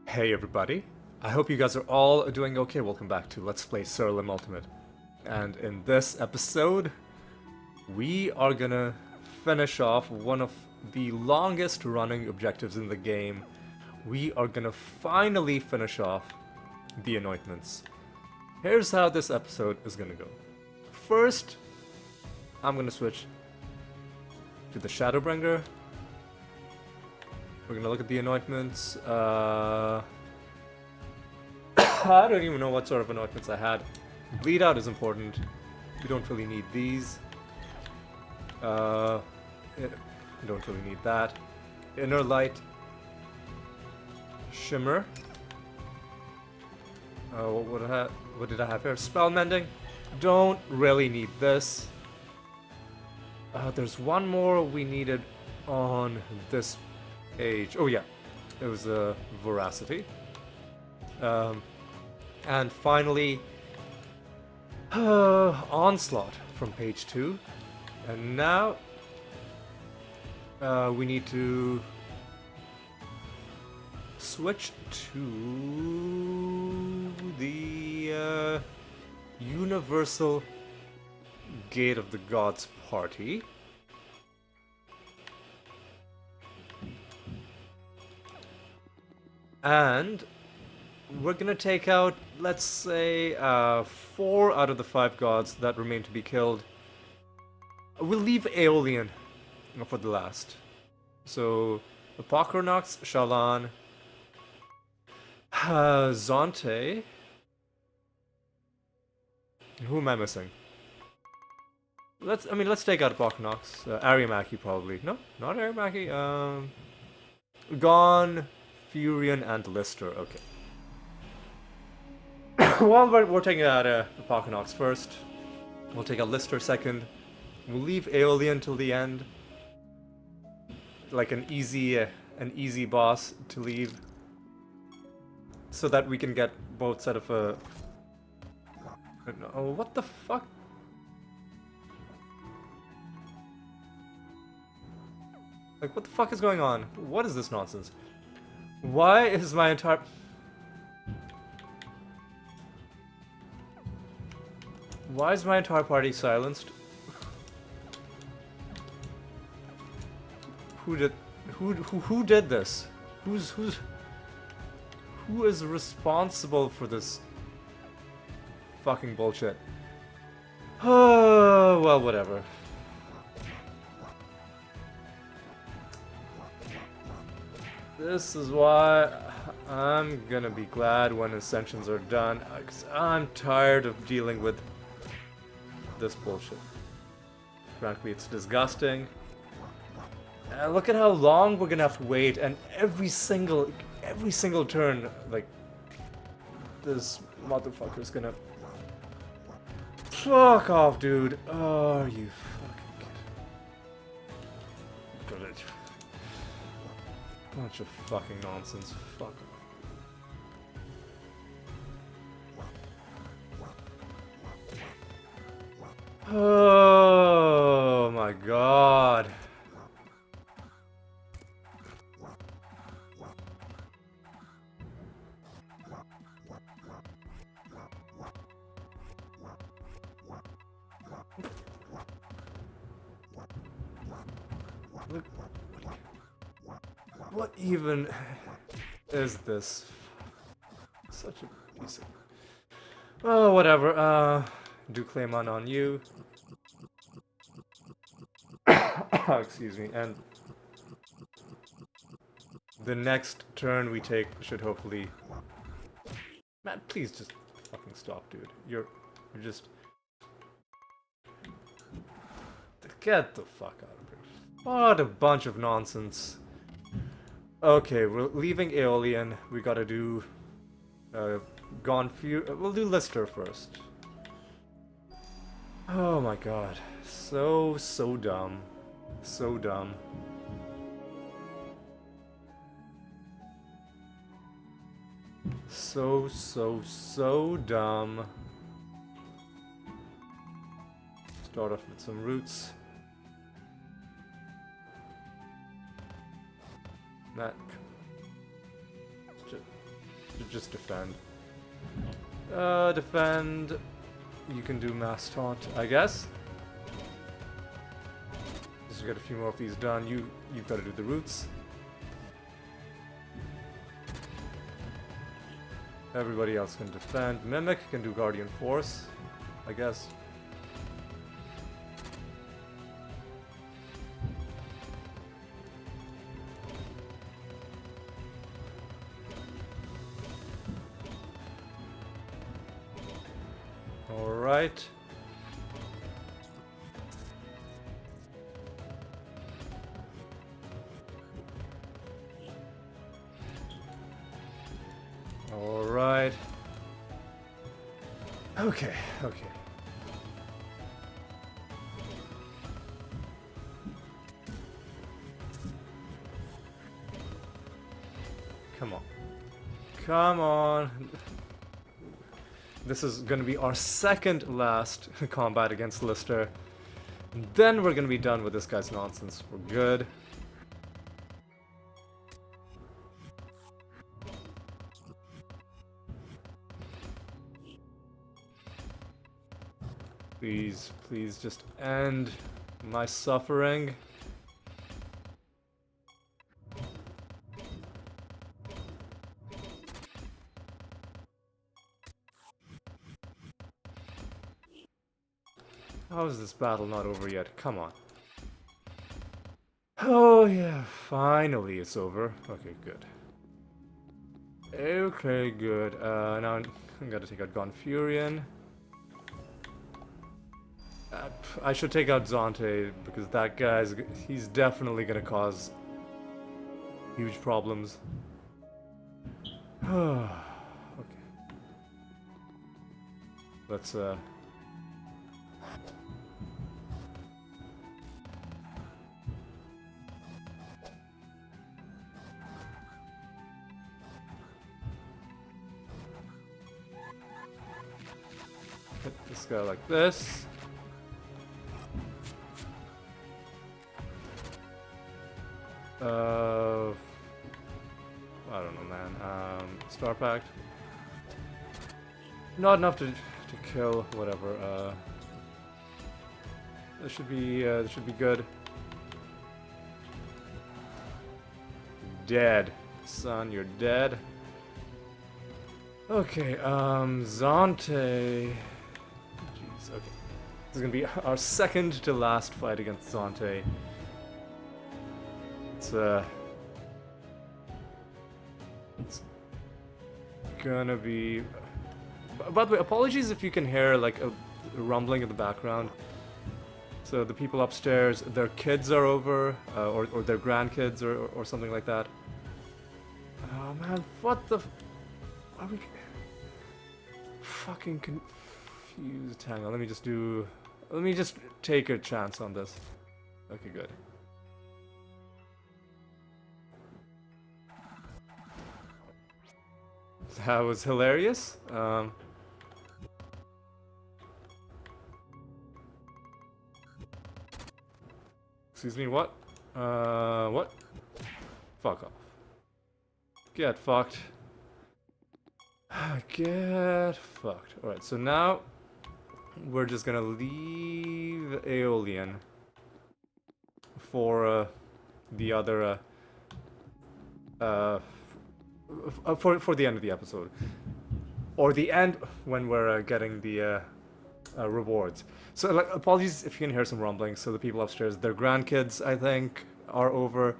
Hey everybody, I hope you guys are all doing okay. Welcome back to Let's Play Siralim Ultimate. And in this episode, we are gonna finish off one of the longest running objectives in the game. We are gonna finally finish off the anointments. Here's how this episode is gonna go. First, I'm gonna switch to the Shadowbringer. We're gonna look at the anointments. I don't even know what sort of anointments I had. Bleed out is important. We don't really need these. We don't really need that. Inner light. Shimmer. What did I have here? Spell mending. Don't really need this. There's one more we needed on this page. Oh yeah, it was veracity. And finally, onslaught from page 2. And now we need to switch to the Universal Gate of the Gods party. And we're gonna take out, let's say, 4 out of the 5 gods that remain to be killed. We'll leave Aeolian for the last. So, Apocrynox, Shalan, Zonte. Who am I missing? Let's take out Apocrynox. Ariamaki probably. No, not Ariamaki. Gon, Furion, and Lister. Okay. Well, we're taking out Apocrynox first. We'll take out Lister second. We'll leave Aeolian till the end. Like an easy boss to leave. So that we can get both set of oh, what the fuck? Like, what the fuck is going on? What is this nonsense? Why is my entire... Why is my entire party silenced? Who did this? Who is responsible for this fucking bullshit? Oh, well, whatever. This is why I'm gonna be glad when Ascensions are done, because I'm tired of dealing with this bullshit. Frankly, it's disgusting. And look at how long we're gonna have to wait, and every single turn, like, this motherfucker's gonna... Fuck off, dude. Oh, you fucking kid. Bunch of fucking nonsense. Fuck off. Oh my god. Look. What even is this? Such a piece of... Oh, whatever. Do Claymon on you. Excuse me. And the next turn we take should hopefully... Man, please just fucking stop, dude. You're just... Get the fuck out of here. What a bunch of nonsense. Okay, we're leaving Aeolian. We gotta do... we'll do Lister first. Oh my god. So dumb. So dumb. So dumb. Start off with some roots. Matt. should just defend. Defend. You can do mass taunt, I guess. Just get a few more of these done. You've got to do the roots. Everybody else can defend. Mimic can do Guardian Force, I guess. Alright. Alright. Okay, okay. Come on. Come on. This is gonna be our second last combat against Lister. And then we're gonna be done with this guy's nonsense for good. Please, please just end my suffering. How is this battle not over yet? Come on. Oh yeah, finally it's over. Okay, good. Okay, good. Now I'm gonna take out Gonfurion. I should take out Zonte because that he's definitely gonna cause huge problems. Okay. Let's hit this guy like this. I don't know, man. Star Pact. Not enough to kill. Whatever. This should be good. Dead, son. You're dead. Okay. Zonte. Jeez. Okay. This is gonna be our second to last fight against Zonte. It's gonna be. By the way, apologies if you can hear like a rumbling in the background. So the people upstairs, their kids are over, or their grandkids, or something like that. Oh man, what the? Are we fucking confused? Hang on, let me just take a chance on this. Okay, good. That was hilarious. Excuse me, what? What? Fuck off. Get fucked. Get fucked. Alright, so now we're just gonna leave Aeolian for the other for the end of the episode, or the end when we're getting the rewards. So like, apologies if you can hear some rumbling. So the people upstairs, their grandkids, I think, are over,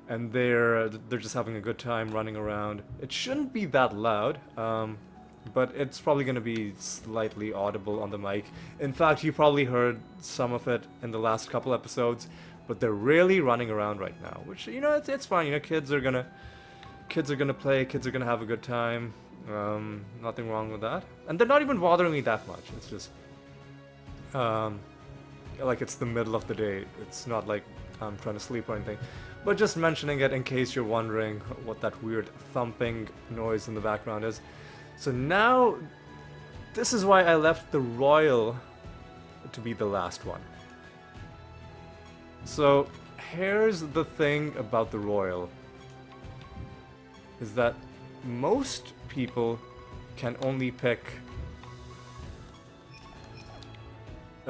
and they're just having a good time running around. It shouldn't be that loud, but it's probably going to be slightly audible on the mic. In fact, you probably heard some of it in the last couple episodes, but they're really running around right now, which, you know, it's fine. You know, kids are gonna play, kids are gonna have a good time. Nothing wrong with that. And they're not even bothering me that much. It's just like it's the middle of the day. It's not like I'm trying to sleep or anything. But just mentioning it in case you're wondering what that weird thumping noise in the background is. So now, this is why I left the Royal to be the last one. So here's the thing about the Royal. Is that most people can only pick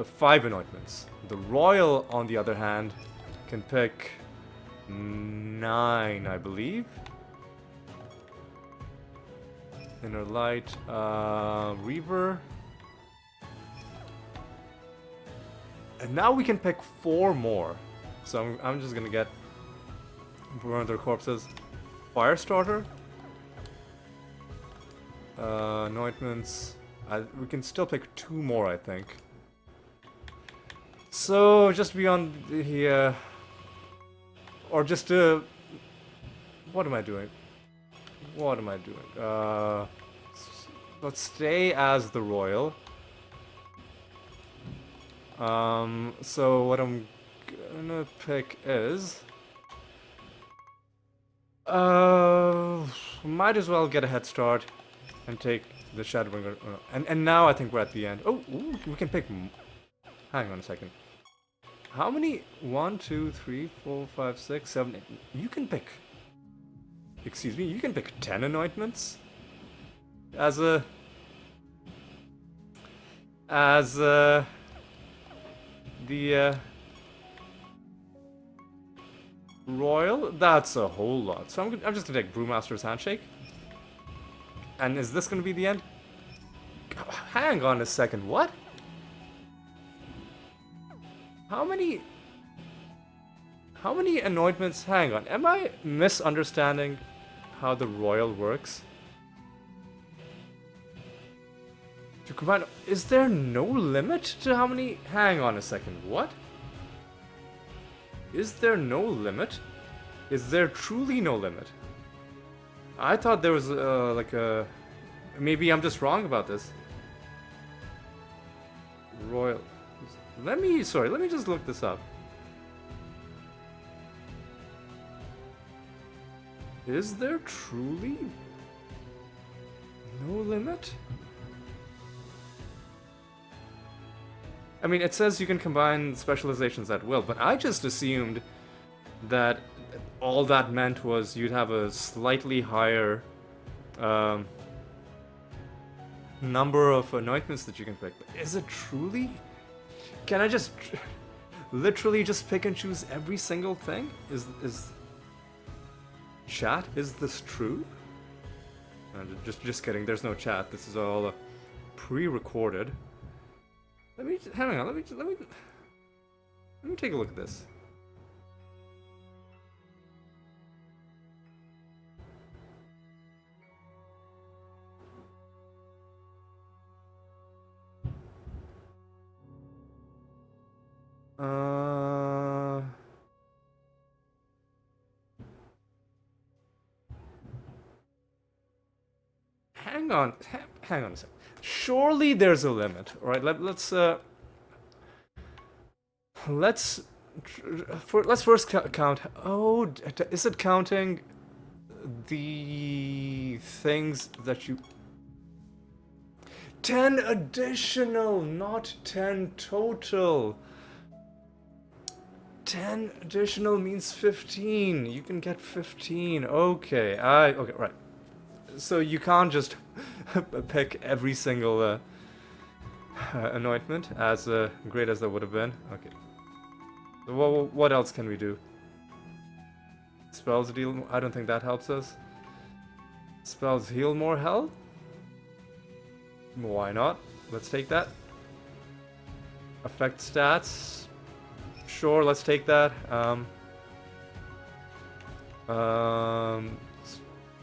5 anointments. The royal, on the other hand, can pick 9, I believe. Inner light, Reaver. And now we can pick 4 more. So I'm just gonna get burn their corpses. Firestarter. Anointments. We can still pick 2 more, I think. So just beyond the or just what am I doing? What am I doing? Let's stay as the royal. So what I'm gonna pick is might as well get a head start and take the Shadowbringer. And now I think we're at the end. Oh, ooh, we can pick. Hang on a second. How many? 1, 2, 3, 4, 5, 6, 7, 8. You can pick. Excuse me. You can pick 10 anointments as the royal. That's a whole lot. So I'm just gonna take Brewmaster's Handshake. And is this gonna be the end? Hang on a second. What? How many anointments? Hang on. Am I misunderstanding how the royal works? To combine, is there no limit to how many? Hang on a second. What? Is there no limit? Is there truly no limit? I thought there was like a. Maybe I'm just wrong about this. Royal. Let me just look this up. Is there truly no limit? I mean, it says you can combine specializations at will, but I just assumed that all that meant was you'd have a slightly higher number of anointments that you can pick. But is it truly? Can I just literally just pick and choose every single thing? Is chat? Is this true? Just kidding. There's no chat. This is all pre-recorded. Hang on. Let me take a look at this. Hang on a second. Surely there's a limit, all right? Let's first count. Oh, is it counting the things that you? 10 additional, not 10 total. 10 additional means 15. You can get 15. Okay, okay, right. So you can't just pick every single anointment, as great as that would have been. Okay. So what else can we do? Spells deal. I don't think that helps us. Spells heal more health. Why not? Let's take that. Affect stats. Sure, let's take that.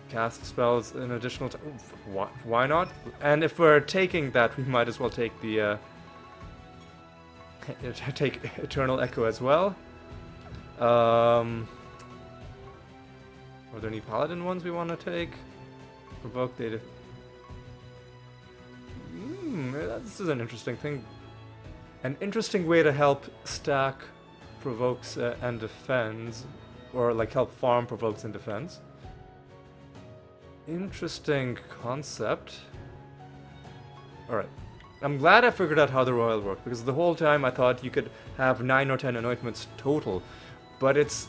Cast spells an additional why not? And if we're taking that, we might as well take the take Eternal Echo as well. Are there any Paladin ones we want to take? Provoke data. This is an interesting thing. An interesting way to help stack provokes and defends, or like help farm provokes and defends. Interesting concept. Alright. I'm glad I figured out how the royal worked, because the whole time I thought you could have 9 or 10 anointments total, but it's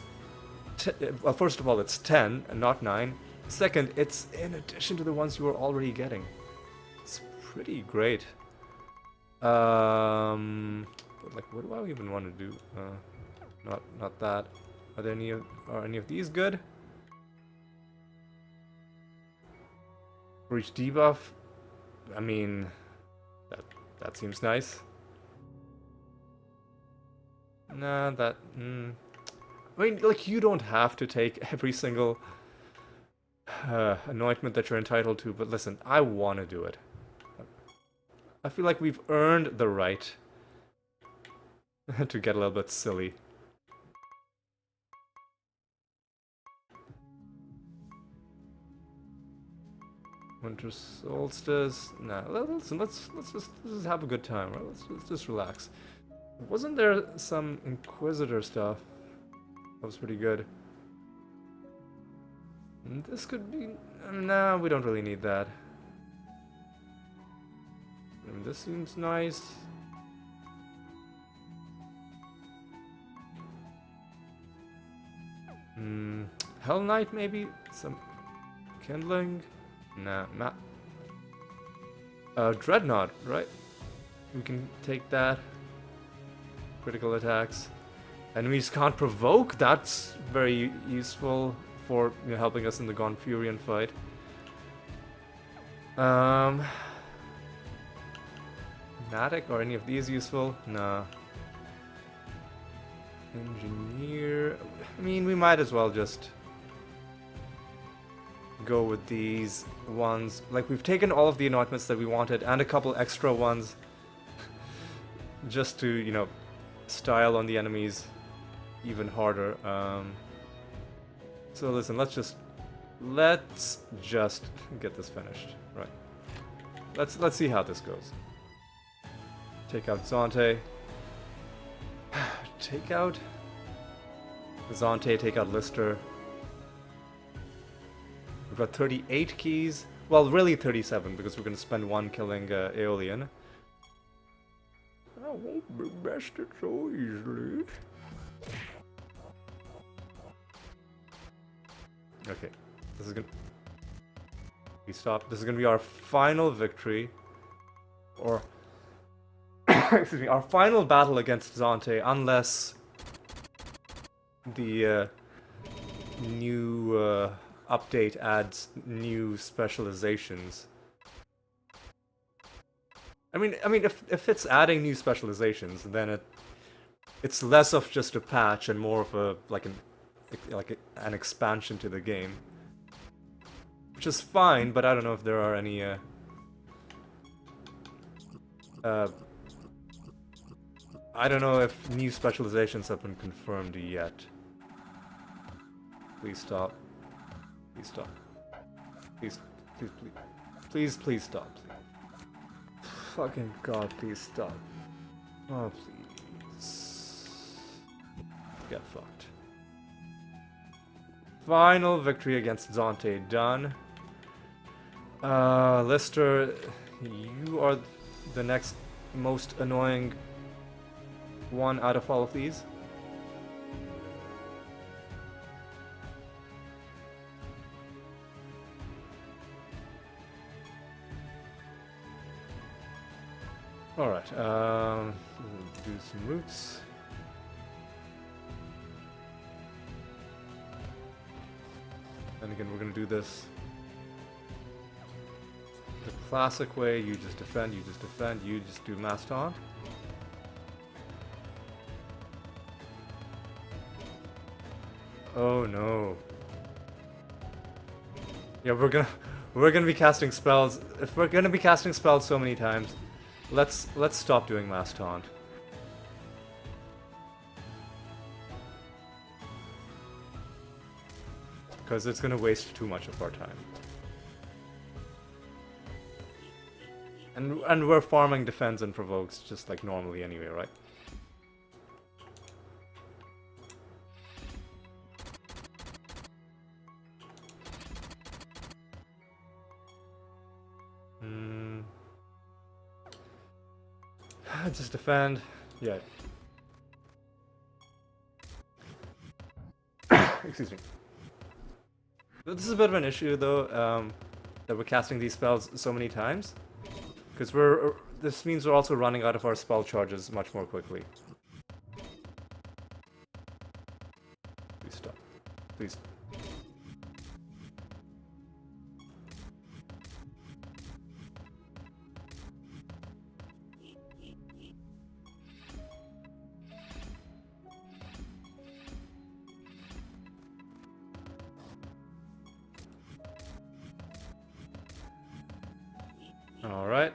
well, first of all, it's 10 and not 9. Second, it's in addition to the ones you were already getting. It's pretty great. But like, what do I even want to do? Not that. Are any of these good? Reach debuff. I mean, that seems nice. Nah, that. I mean, like, you don't have to take every single anointment that you're entitled to, but listen, I want to do it. I feel like we've earned the right to get a little bit silly. Winter solstice. Nah, listen, let's just have a good time, right? Let's just relax. Wasn't there some Inquisitor stuff that was pretty good? This could be. Nah, we don't really need that. This seems nice. Hell Knight maybe? Some kindling? Nah, Dreadnought, right? We can take that. Critical attacks. Enemies can't provoke? That's very useful for helping us in the Gonfurion fight. Matic, or any of these useful? Nah. Engineer. I mean, we might as well just go with these ones. Like, we've taken all of the anointments that we wanted and a couple extra ones just to, style on the enemies even harder. So listen, let's just get this finished. Right. Let's see how this goes. Take out Zante. Take out Zante, take out Lister. We've got 38 keys. Well, really 37, because we're going to spend one killing Aeolian. I won't be bested so easily. Okay, this is gonna... We stop. This is gonna be our final victory. Or... excuse me, our final battle against Zante, unless the new update adds new specializations. I mean, if it's adding new specializations, then it's less of just a patch and more of a an expansion to the game, which is fine. But I don't know if there are any I don't know if new specializations have been confirmed yet. Please stop. Please stop. Please stop. Fucking God, please stop. Oh, please. Get fucked. Final victory against Zante done. Lister, you are the next most annoying one out of all of these. Alright, do some roots. And again, we're gonna do this the classic way. You just defend, you just do mass taunt. Oh no. Yeah, we're gonna be casting spells. If we're gonna be casting spells so many times, let's stop doing mass taunt. Because it's gonna waste too much of our time. And we're farming defense and provokes just like normally anyway, right? Just defend. Yeah. Excuse me. This is a bit of an issue, though, that we're casting these spells so many times. Because this means we're also running out of our spell charges much more quickly. Please stop. Please. Alright.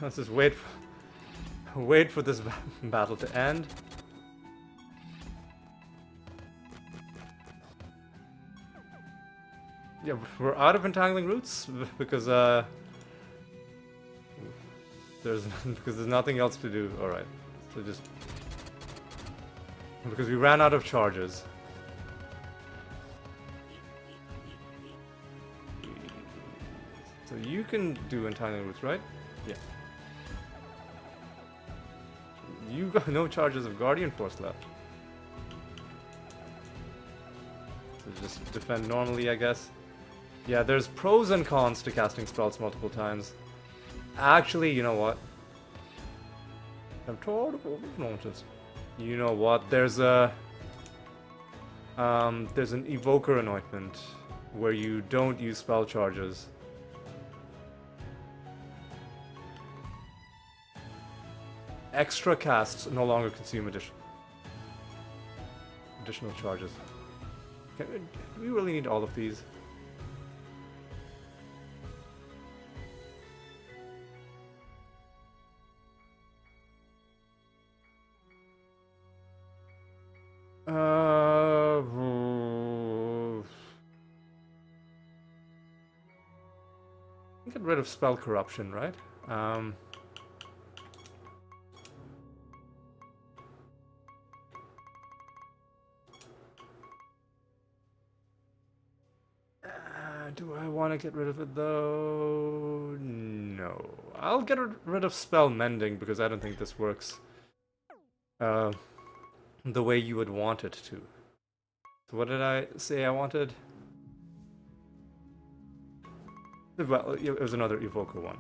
Let's just wait for this battle to end. Yeah, we're out of entangling roots because there's nothing else to do. All right, so just because we ran out of charges. So you can do entangling roots, right? Yeah. You got no charges of Guardian Force left. So just defend normally, I guess. Yeah, there's pros and cons to casting spells multiple times. Actually, you know what? I'm tired of all this nonsense. You know what? There's an Evoker Anointment where you don't use spell charges. Extra casts no longer consume additional charges. Do we really need all of these? Get rid of spell corruption, right? Do I want to get rid of it though? No. I'll get rid of spell mending because I don't think this works the way you would want it to. So what did I say I wanted? Well, it was another Evoker one.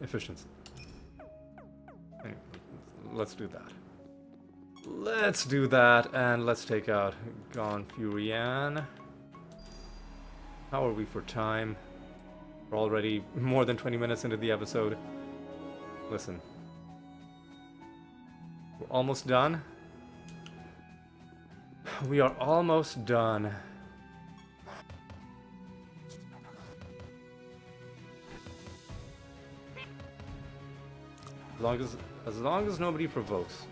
Efficiency. Anyway, let's do that. Let's do that, and let's take out Gone Furian. How are we for time? We're already more than 20 minutes into the episode. Listen. We're almost done. We are almost done. As long as nobody provokes.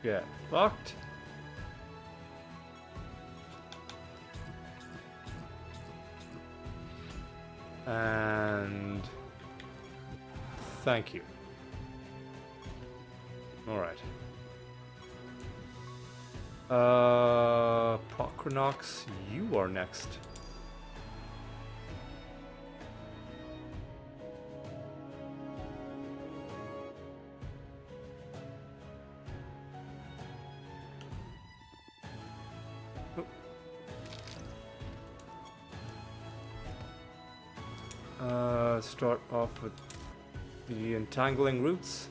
Get fucked. And thank you. Alright. Pocronox, you are next. Start off with the entangling roots.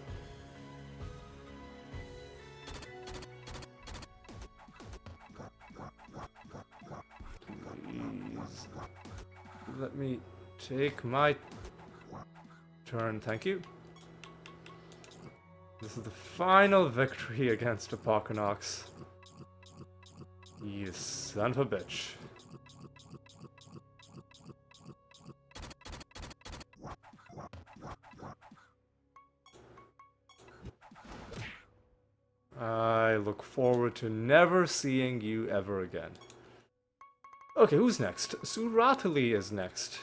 Please let me take my turn, thank you. This is the final victory against Apocalypse. You son of a bitch. I look forward to never seeing you ever again. Okay, who's next? Siralim is next.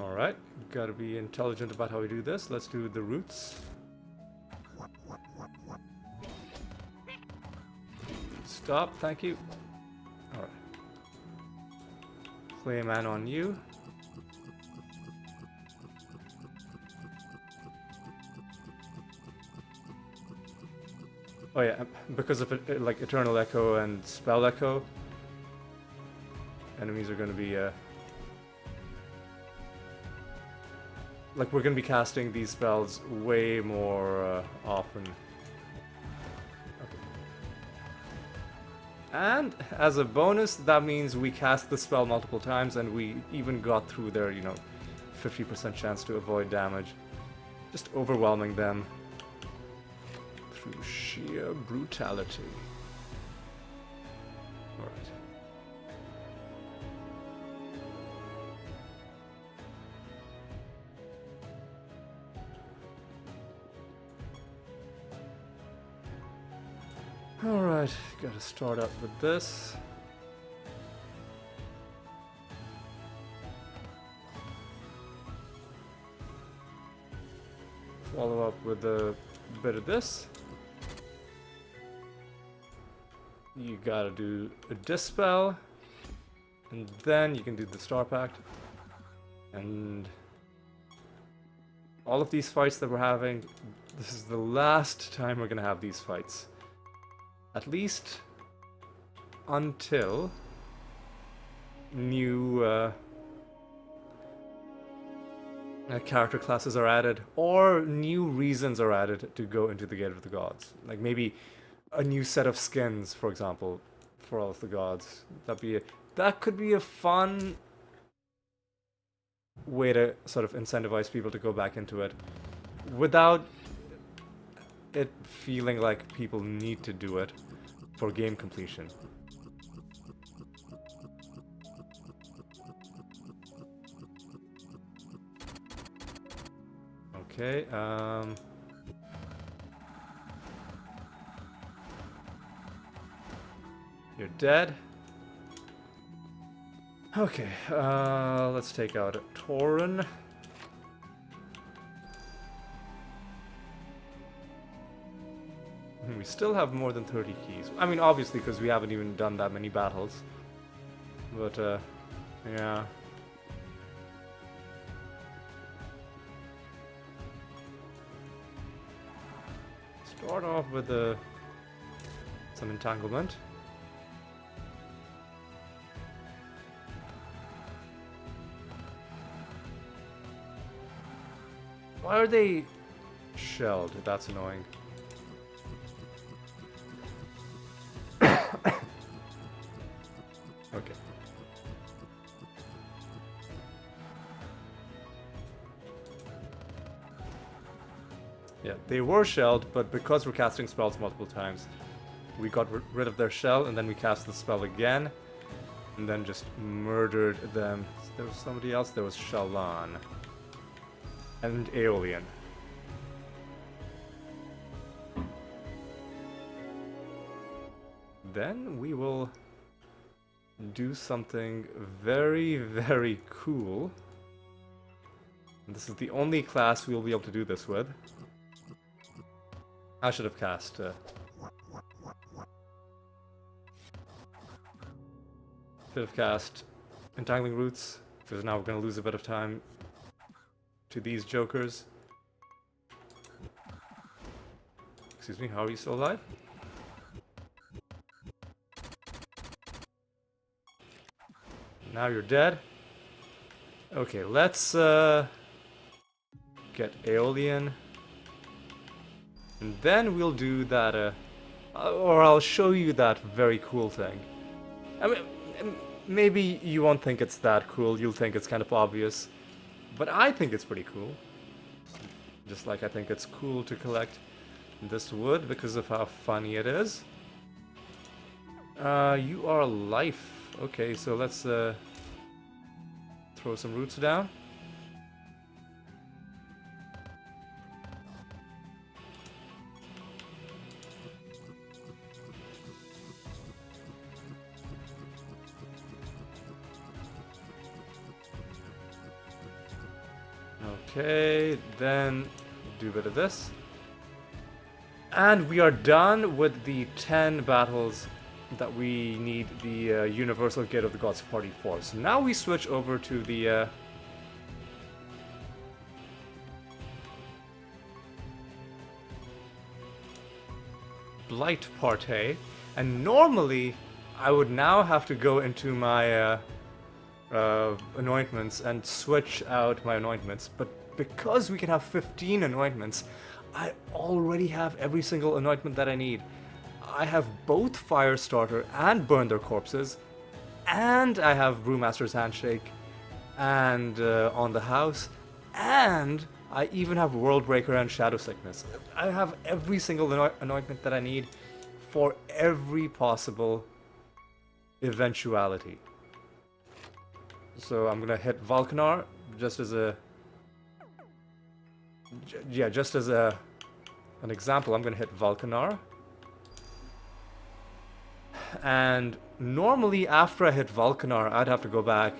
Alright, gotta be intelligent about how we do this. Let's do the roots. Stop, thank you. Alright. Play a man on you. Oh yeah, because of it, like Eternal Echo and Spell Echo, enemies are going to be like we're going to be casting these spells way more often. Okay. And as a bonus, that means we cast the spell multiple times, and we even got through their, 50% chance to avoid damage, just overwhelming them through sheer brutality. Alright. Alright, gotta start up with this. Follow up with a bit of this. You gotta do a Dispel, and then you can do the Star Pact. And all of these fights that we're having, this is the last time we're gonna have these fights. At least until new character classes are added, or new reasons are added to go into the Gate of the Gods. Like maybe a new set of skins, for example, for all of the gods. That could be a fun way to sort of incentivize people to go back into it without it feeling like people need to do it for game completion. Okay, you're dead. Okay, let's take out Tauren. We still have more than 30 keys. I mean, obviously, because we haven't even done that many battles. But, yeah. Start off with some entanglement. Why are they shelled? That's annoying. Okay. Yeah, they were shelled, but because we're casting spells multiple times, we got rid of their shell, and then we cast the spell again, and then just murdered them. There was somebody else. There was Shallan. And Aeolian. Then we will do something very, very cool. And this is the only class we'll be able to do this with. I should have cast... Entangling Roots, because now we're going to lose a bit of time to these jokers. Excuse me, how are you still alive? Now you're dead. Okay, let's get Aeolian. And then we'll do that, or I'll show you that very cool thing. I mean, maybe you won't think it's that cool, you'll think it's kind of obvious. But I think it's pretty cool. Just like I think it's cool to collect this wood because of how funny it is. You are life. Okay, so let's throw some roots down. Okay, then do a bit of this. And we are done with the 10 battles that we need the Universal Gate of the Gods Party for. So now we switch over to the Blight Party. And normally I would now have to go into my anointments and switch out my anointments, but because we can have 15 anointments, I already have every single anointment that I need. I have both Firestarter and Burn Their Corpses, and I have Brewmaster's Handshake, and On the House, and I even have Worldbreaker and Shadow Sickness. I have every single anointment that I need for every possible eventuality. So I'm gonna hit Valkanar just as a an example. I'm gonna hit Valkanar, and normally after I hit Valkanar, I'd have to go back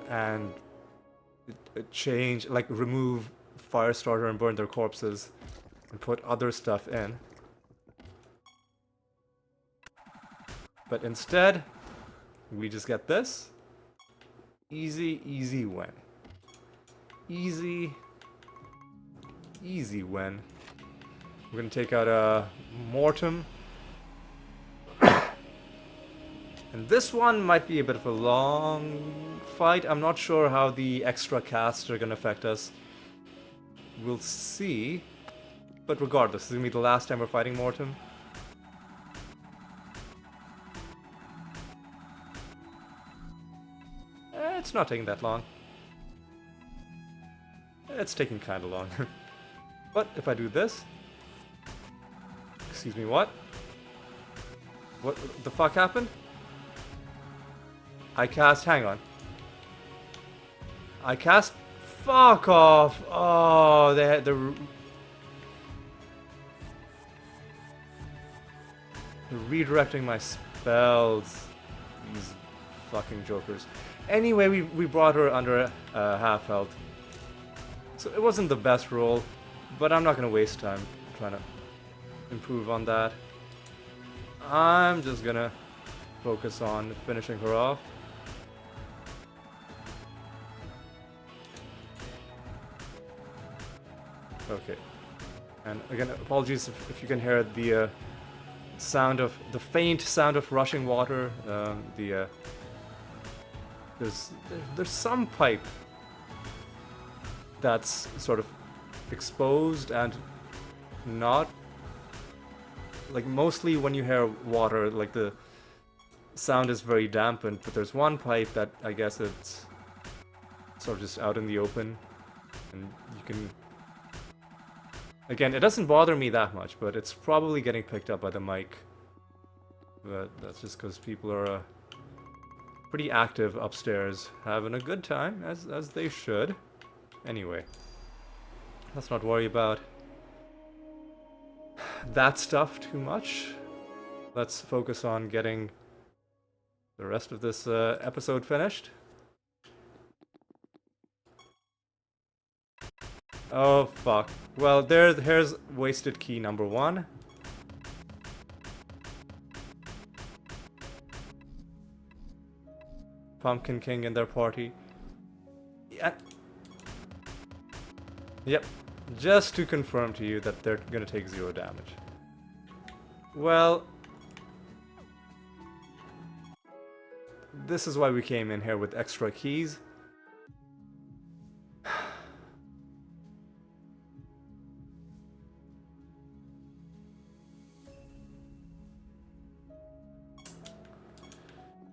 and change, like remove Firestarter and Burn Their Corpses and put other stuff in. But instead, we just get this. Easy, easy win. Easy win. We're gonna take out a Mortem. And this one might be a bit of a long fight. I'm not sure how the extra casts are gonna affect us. We'll see. But regardless, this is gonna be the last time we're fighting Mortem. It's not taking that long. It's taking kinda long. But if I do this... Excuse me, what? What the fuck happened? I cast... Hang on. I cast... Fuck off! Oh, they're redirecting my spells. These fucking jokers. Anyway, we brought her under half health. So it wasn't the best roll, but I'm not gonna waste time trying to improve on that. I'm just gonna focus on finishing her off. Okay. And again, apologies if you can hear the sound of the faint sound of rushing water. There's some pipe that's sort of exposed and not, like, mostly when you hear water, like the sound is very dampened, but there's one pipe that I guess it's sort of just out in the open, and you can, again, it doesn't bother me that much, but it's probably getting picked up by the mic. But that's just because people are pretty active upstairs, having a good time, as they should. Anyway, let's not worry about that stuff too much. Let's focus on getting the rest of this episode finished. Oh fuck. Well, here's wasted key number 1. Pumpkin King and their party. Yeah. Yep. Just to confirm to you that they're gonna take 0 damage. Well, this is why we came in here with extra keys.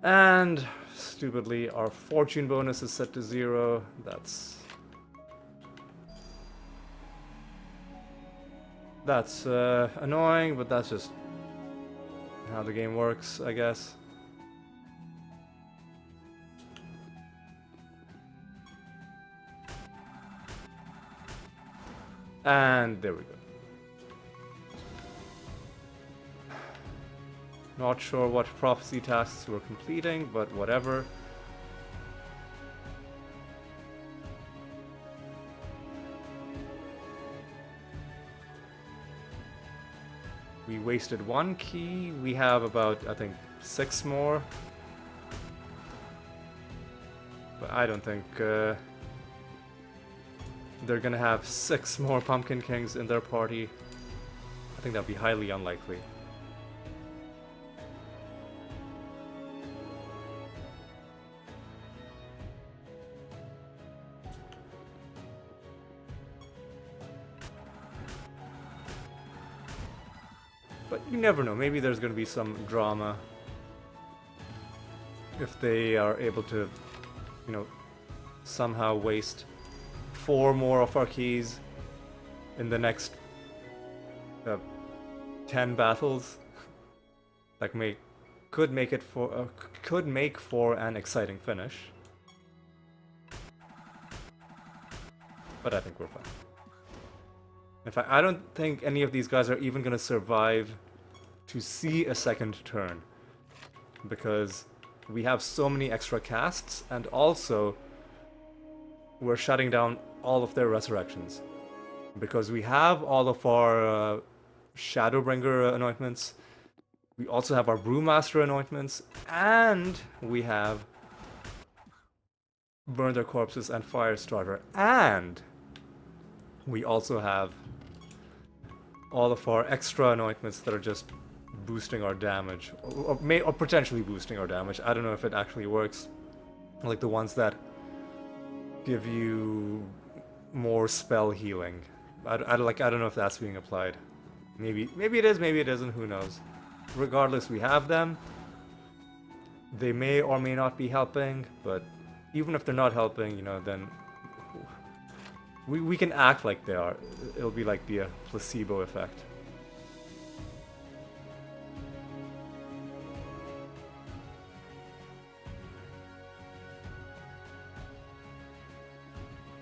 And stupidly, our fortune bonus is set to 0. That's annoying, but that's just how the game works, I guess. And there we go. Not sure what prophecy tasks we're completing, but whatever. We wasted 1 key. We have about, I think, 6 more. But I don't think they're gonna have 6 more Pumpkin Kings in their party. I think that'd be highly unlikely. But you never know, maybe there's gonna be some drama if they are able to, you know, somehow waste 4 more of our keys in the next 10 battles. Like could make for an exciting finish. But I think we're fine. In fact, I don't think any of these guys are even gonna survive to see a second turn, because we have so many extra casts, and also we're shutting down all of their resurrections. Because we have all of our Shadowbringer anointments, we also have our Brewmaster anointments, and we have Burn Their Corpses and Firestarter, and we also have all of our extra anointments that are just boosting our damage, or potentially boosting our damage. I don't know if it actually works. Like the ones that give you more spell healing. I don't know if that's being applied. Maybe it is, maybe it isn't, who knows. Regardless, we have them. They may or may not be helping, but even if they're not helping, you know, then we can act like they are. It'll be like the placebo effect.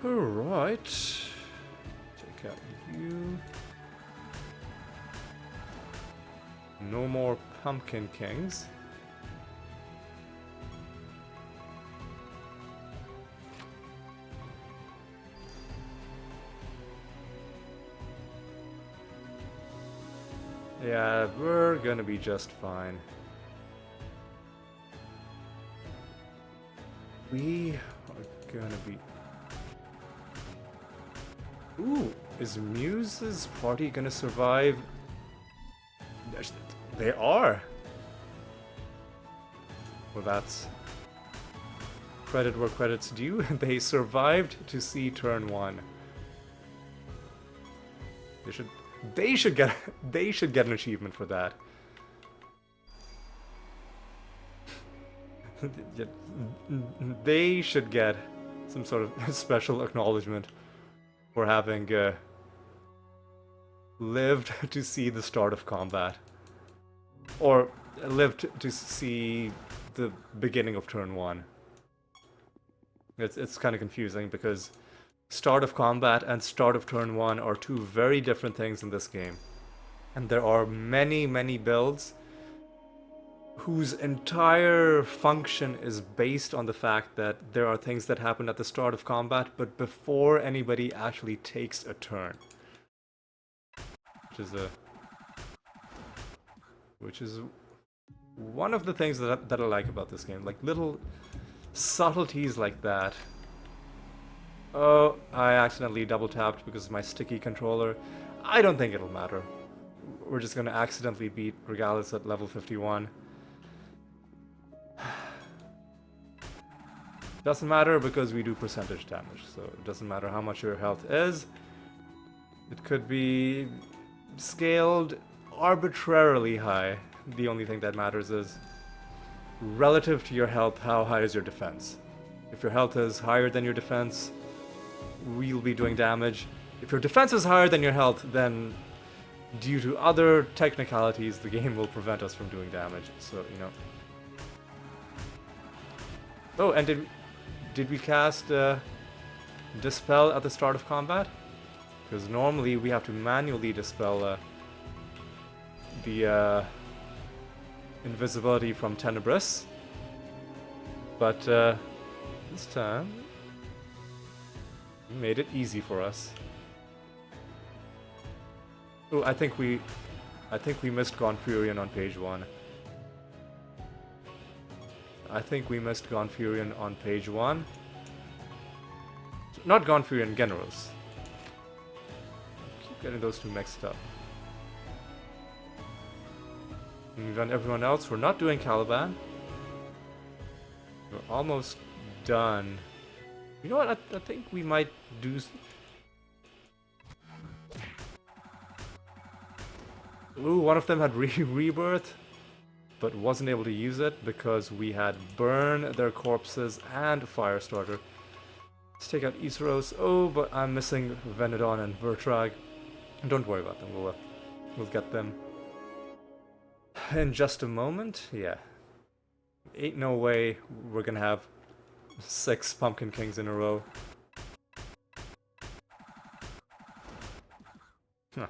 Alright. Take out you. No more Pumpkin Kings. Yeah, we're gonna be just fine. We are gonna be... Ooh, is Muse's party gonna survive? They are! Well, that's credit where credit's due. They survived to see turn 1. They should get an achievement for that. They should get some sort of special acknowledgement for having lived to see the start of combat. Or lived to see the beginning of turn 1. It's kind of confusing because start of combat and start of turn 1 are two very different things in this game. And there are many, many builds whose entire function is based on the fact that there are things that happen at the start of combat, but before anybody actually takes a turn. Which is one of the things that I like about this game. Like little subtleties like that. Oh, I accidentally double tapped because of my sticky controller. I don't think it'll matter. We're just gonna accidentally beat Regalis at level 51. Doesn't matter because we do percentage damage, so it doesn't matter how much your health is. It could be scaled arbitrarily high. The only thing that matters is relative to your health, how high is your defense. If your health is higher than your defense, we'll be doing damage. If your defense is higher than your health, then due to other technicalities, the game will prevent us from doing damage. So, you know. Oh, and did we cast Dispel at the start of combat? Because normally we have to manually dispel the invisibility from Tenebris. But this time, you made it easy for us. Oh, I think we I think we missed Gonfurion on page 1. I think we missed Gonfurion on page 1. Not Gonfurion, Generals. Keep getting those two mixed up. And we've done everyone else. We're not doing Caliban. We're almost done. You know what? I think we might do... Ooh, one of them had rebirth, but wasn't able to use it because we had burn their corpses and Firestarter. Let's take out Isros. Oh, but I'm missing Venedon and Vertrag. Don't worry about them. We'll get them in just a moment. Yeah. Ain't no way we're gonna have 6 Pumpkin Kings in a row. Huh.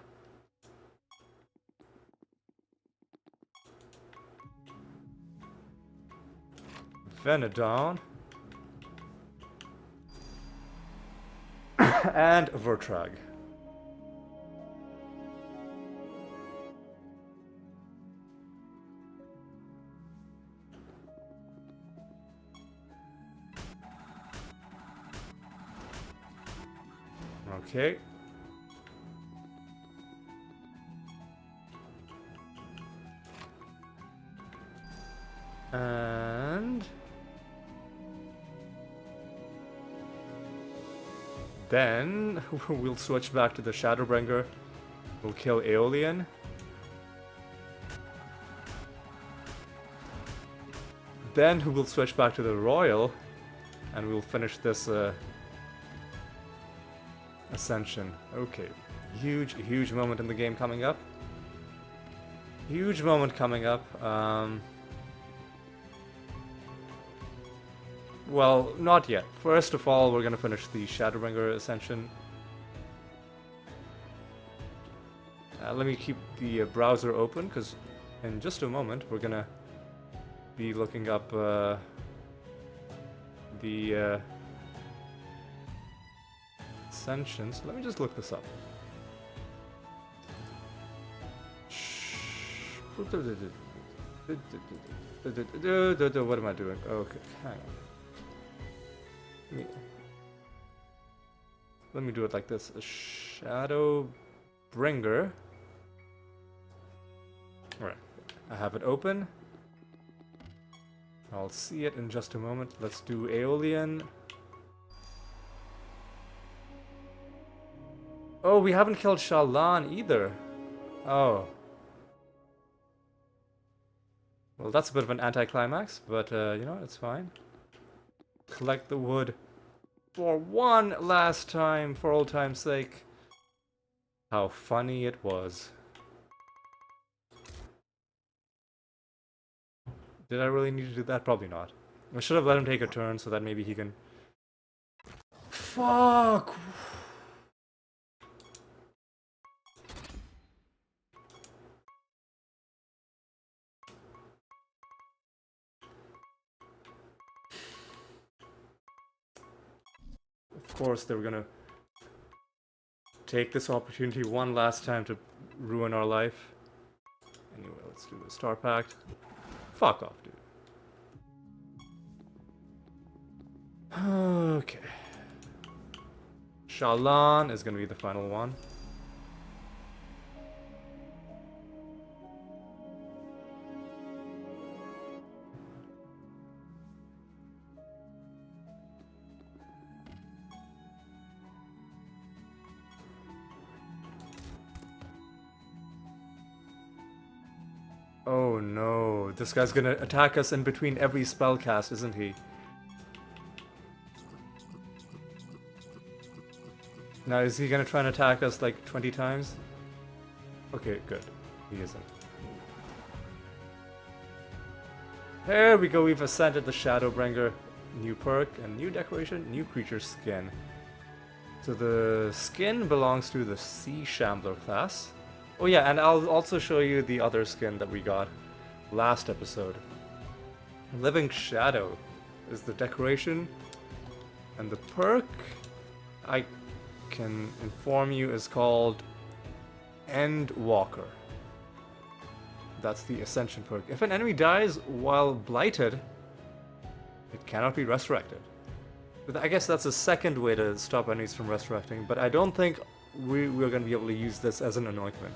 Venedon. And Vertrag. Okay. And then we'll switch back to the Shadowbringer. We'll kill Aeolian. Then we'll switch back to the Royal, and we'll finish this Ascension. Okay, huge moment in the game coming up. Huge moment coming up. Well, not yet. First of all, we're gonna finish the Shadowbringer Ascension. Let me keep the browser open, because in just a moment we're gonna be looking up the Ascensions. Let me just look this up. What am I doing? Okay, hang on. Let me do it like this. A Shadowbringer. Alright, I have it open. I'll see it in just a moment. Let's do Aeolian. Oh, we haven't killed Shallan either. Oh. Well, that's a bit of an anticlimax, but you know, it's fine. Collect the wood for one last time, for old time's sake. How funny it was. Did I really need to do that? Probably not. I should have let him take a turn so that maybe he can... Fuck! Of course, they were gonna take this opportunity one last time to ruin our life. Anyway, let's do the Star Pact. Fuck off, dude. Okay. Shallan is gonna be the final one. Oh no, this guy's gonna attack us in between every spell cast, isn't he? Now, is he gonna try and attack us like 20 times? Okay, good. He isn't. There we go, we've ascended the Shadowbringer. New perk, and new decoration, new creature skin. So the skin belongs to the Sea Shambler class. Oh yeah, and I'll also show you the other skin that we got last episode. Living Shadow is the decoration, and the perk, I can inform you, is called Endwalker. That's the Ascension perk. If an enemy dies while blighted, it cannot be resurrected. But I guess that's a second way to stop enemies from resurrecting, but I don't think we're going to be able to use this as an anointment.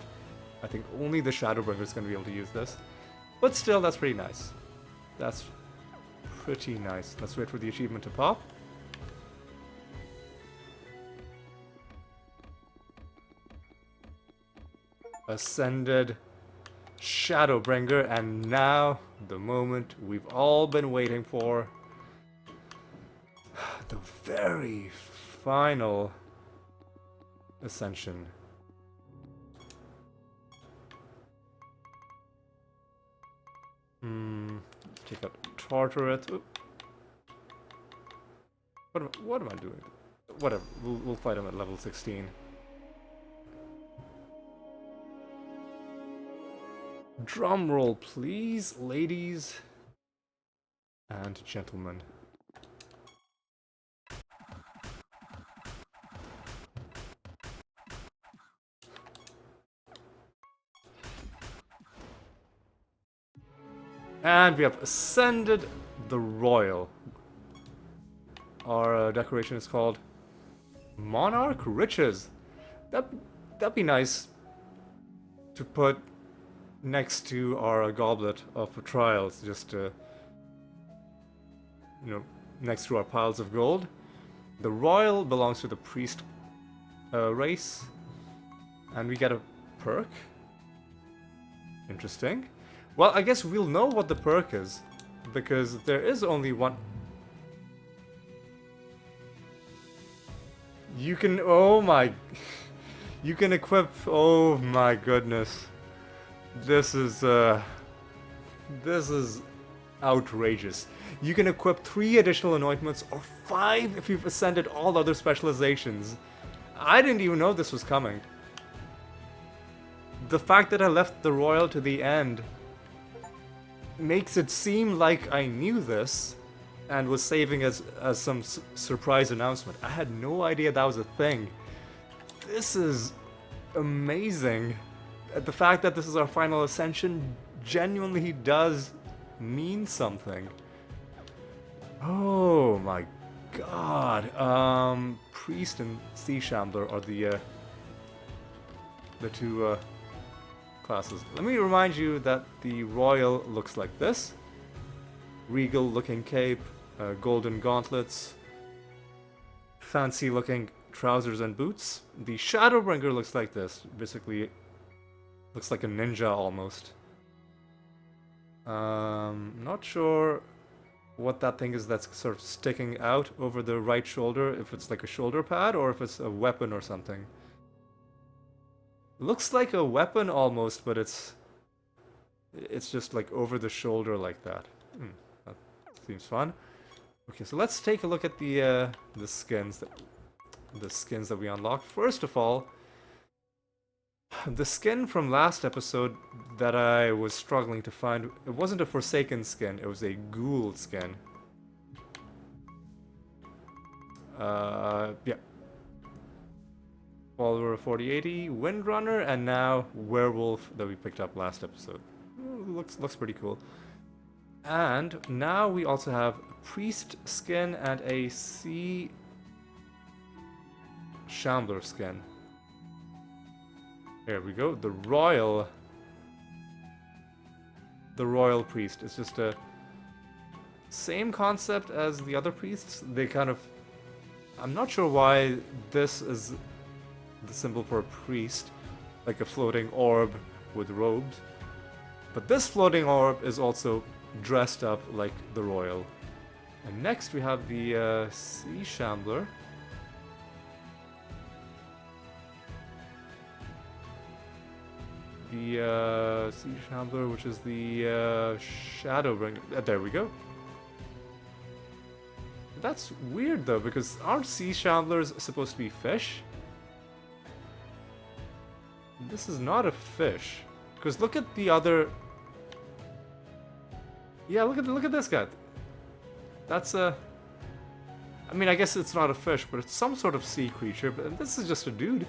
I think only the Shadowbringer is going to be able to use this. But still, that's pretty nice. That's pretty nice. Let's wait for the achievement to pop. Ascended Shadowbringer, and now the moment we've all been waiting for. The very final Ascension. Take out Tartaret. What am I doing? Whatever, we'll fight him at level 16. Drum roll, please, ladies and gentlemen. And we have ascended the Royal. Our decoration is called Monarch Riches. That'd be nice to put next to our goblet of trials, just to, next to our piles of gold. The Royal belongs to the priest race, and we get a perk. Interesting. Well, I guess we'll know what the perk is, because there is only one. You can, oh my, you can equip, oh my goodness. This is outrageous. You can equip 3 additional anointments, or 5 if you've ascended all other specializations. I didn't even know this was coming. The fact that I left the Royal to the end makes it seem like I knew this and was saving as some surprise announcement. I had no idea that was a thing. This is amazing. The fact that this is our final ascension genuinely does mean something. Oh my god. Priest and Sea Shambler are the 2 classes. Let me remind you that the Royal looks like this. Regal looking cape, golden gauntlets, fancy looking trousers and boots. The Shadowbringer looks like this. Basically, looks like a ninja almost. Not sure what that thing is that's sort of sticking out over the right shoulder, if it's like a shoulder pad or if it's a weapon or something. Looks like a weapon almost, but it's just like over the shoulder like that. That seems fun. Okay, so let's take a look at the skins that we unlocked. First of all, the skin from last episode that I was struggling to find, it wasn't a Forsaken skin, it was a Ghoul skin. Yeah. Follower 4080, Windrunner, and now Werewolf that we picked up last episode. Looks pretty cool. And now we also have Priest skin and a Sea Shambler skin. There we go. The Royal Priest. It's just a same concept as the other priests. They kind of, I'm not sure why this is the symbol for a priest, like a floating orb with robes. But this floating orb is also dressed up like the Royal. And next we have the Sea Shambler. The Sea Shambler, which is the Shadowbringer. There we go. That's weird though, because aren't Sea Shamblers supposed to be fish? This is not a fish. Because look at the other. Yeah, look at this guy. That's a. I mean, I guess it's not a fish, but it's some sort of sea creature. But this is just a dude.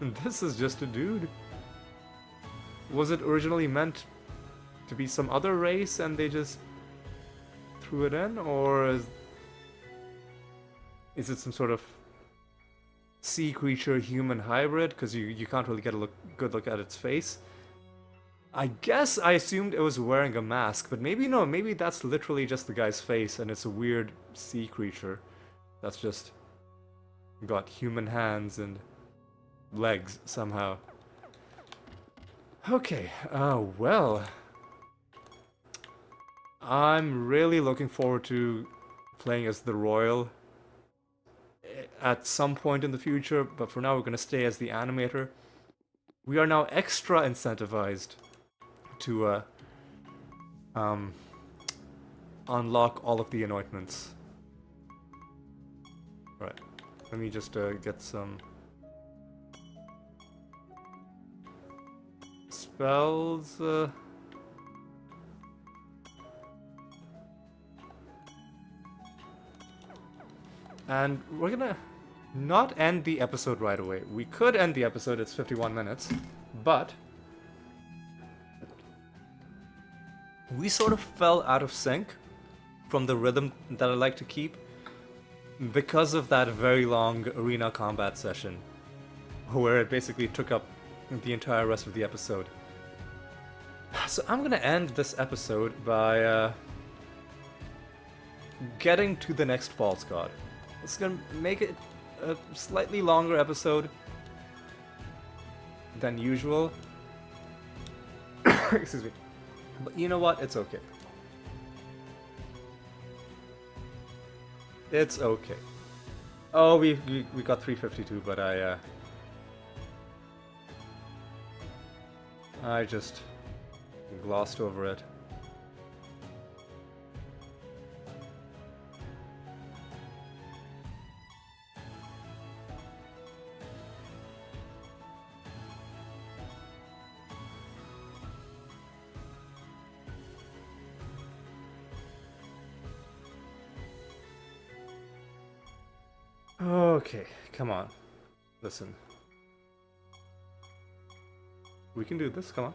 And this is just a dude. Was it originally meant to be some other race and they just threw it in? Or is it some sort of sea creature human hybrid? Because you can't really get a good look at its face. I guess I assumed it was wearing a mask, but maybe no, maybe that's literally just the guy's face and it's a weird sea creature that's just got human hands and legs somehow. Okay, well, I'm really looking forward to playing as the Royal at some point in the future, but for now we're going to stay as the animator. We are now extra incentivized to unlock all of the anointments. Right, let me just get some spells. And we're gonna not end the episode right away. We could end the episode, it's 51 minutes, but we sort of fell out of sync from the rhythm that I like to keep because of that very long arena combat session where it basically took up the entire rest of the episode. So I'm gonna end this episode by getting to the next false god. It's gonna make it a slightly longer episode than usual. Excuse me. But you know what? It's okay. It's okay. Oh, we got 352, but I just glossed over it. Okay, come on. Listen. We can do this, come on.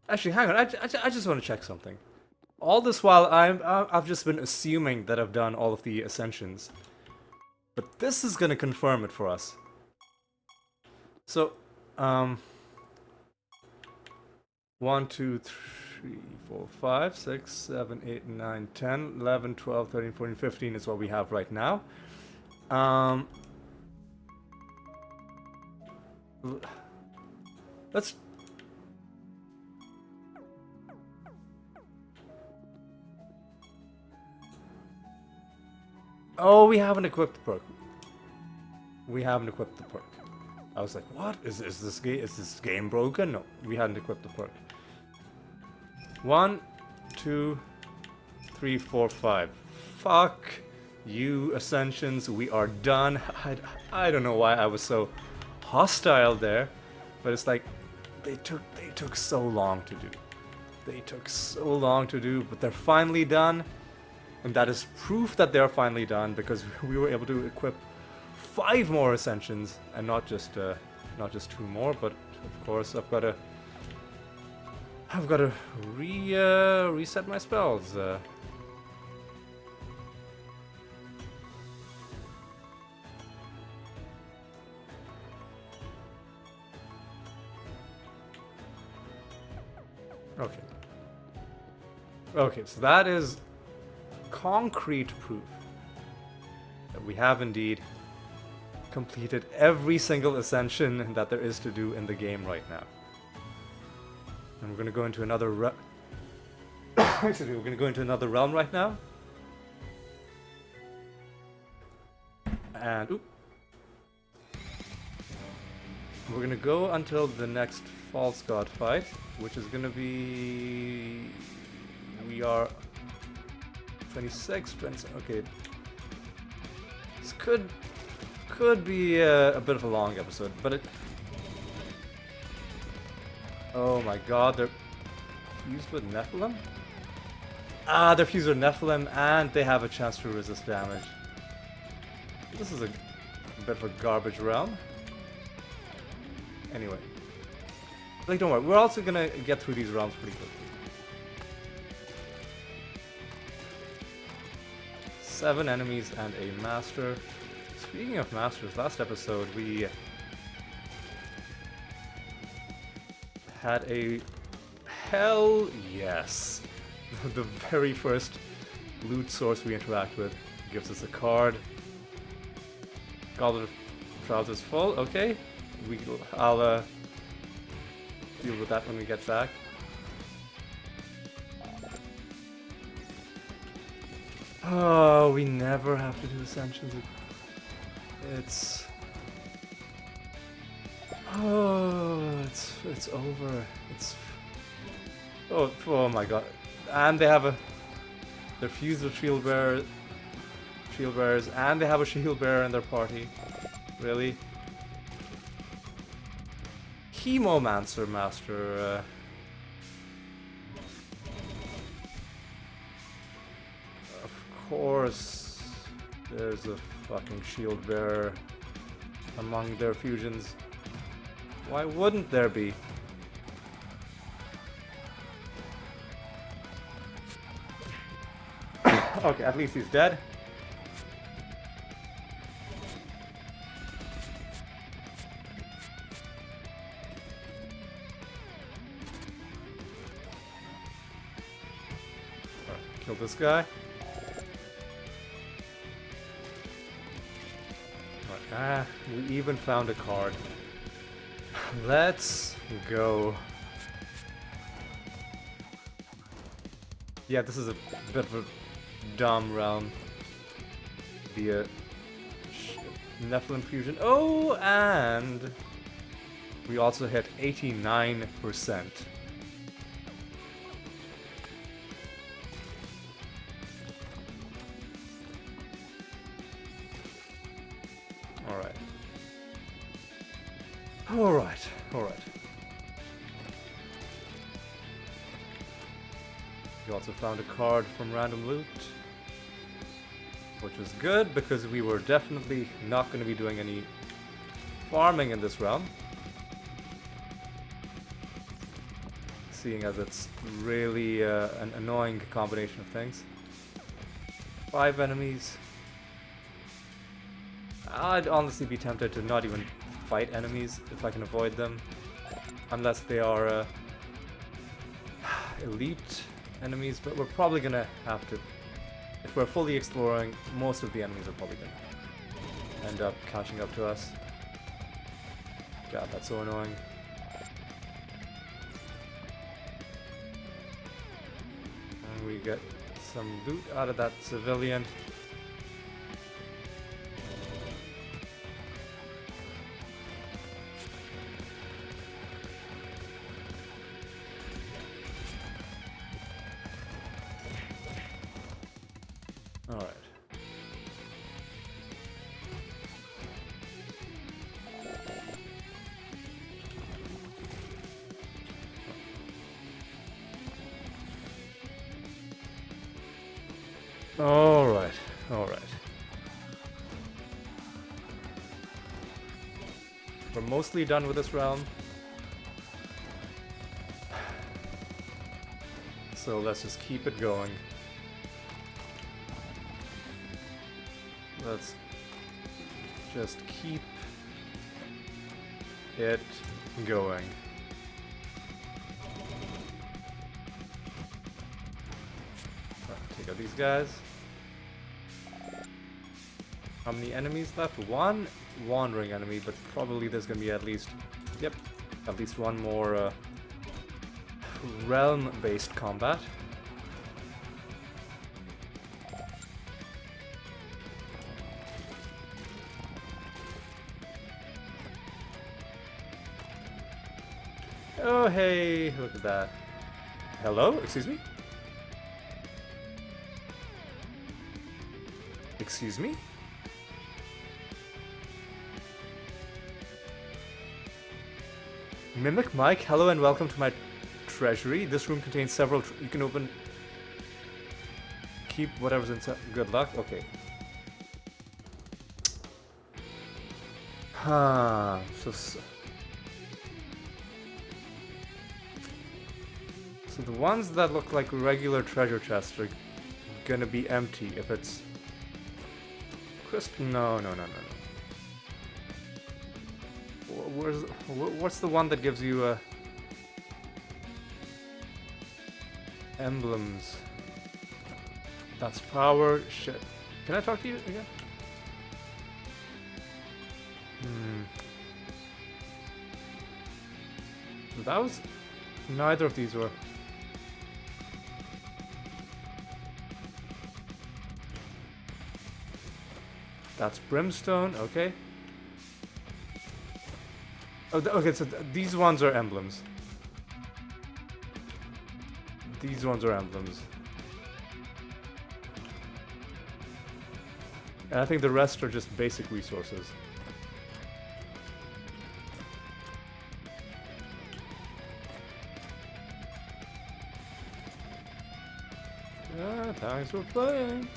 Actually, hang on. I just want to check something. All this while, I've just been assuming that I've done all of the ascensions. But this is gonna confirm it for us. So, 1, 2, 3, 4, 5, 6, 7, 8, 9, 10, 11, 12, 13, 14, 15 is what we have right now. Let's... Oh, we haven't equipped the perk. We haven't equipped the perk. I was like, what? Is this game broken? No, we hadn't equipped the perk. 1, 2, 3, 4, 5. Fuck you, Ascensions. We are done. I don't know why I was so hostile there, but it's like they took so long to do. They took so long to do, but they're finally done. And that is proof that they're finally done because we were able to equip 5 more Ascensions and not just 2 more. But of course, I've got to reset my spells. Okay, so that is concrete proof that we have indeed completed every single ascension that there is to do in the game right now. And we're going to go into another we're going to go into another realm right now. And we're going to go until the next false god fight, which is going to be... We are 26, 20, okay. This could be a bit of a long episode, but Oh my god, they're fused with Nephilim? Ah, they're fused with Nephilim and they have a chance to resist damage. This is a bit of a garbage realm. Anyway. Like, don't worry, we're also gonna get through these realms pretty quickly. 7 enemies and a master. Speaking of masters, last episode we had a hell yes. The very first loot source we interact with gives us a card. Goblet of Trousers full, okay. I'll deal with that when we get back. Oh, we never have to do Ascensions. It's... Oh, it's over. It's... Oh my god. And they have a... They're fused with shield bearers, and they have a shield bearer in their party. Really? Chemomancer Master, Of course, there's a fucking shield bearer among their fusions. Why wouldn't there be? Okay, at least he's dead. Kill this guy. Ah, we even found a card. Let's go. Yeah, this is a bit of a dumb realm. The Nephilim fusion. Oh, and we also hit 89%. Alright. Alright, alright. We also found a card from random loot, which was good because we were definitely not going to be doing any farming in this realm, seeing as it's really an annoying combination of things. 5 enemies. I'd honestly be tempted to not even fight enemies if I can avoid them, unless they are elite enemies, but we're probably gonna have to, if we're fully exploring, most of the enemies are probably gonna end up catching up to us. God, that's so annoying. And we get some loot out of that civilian. Alright. Alright, alright. We're mostly done with this realm. So let's just keep it going. Let's just keep it going. Take out these guys. How many enemies left? 1 wandering enemy, but probably there's gonna be at least, yep, at least one more realm-based combat. Oh, hey, look at that. Hello? Excuse me? Excuse me? Mimic Mike, hello and welcome to my treasury. This room contains several. You can open. Keep whatever's inside. Good luck. Okay. So the ones that look like regular treasure chests are gonna be empty if it's crisp. No. What's the one that gives you emblems? That's power. Shit. Can I talk to you again? So that was. Neither of these were. That's brimstone. Okay. Oh, okay. So these ones are emblems. These ones are emblems. And I think the rest are just basic resources. Thanks for playing.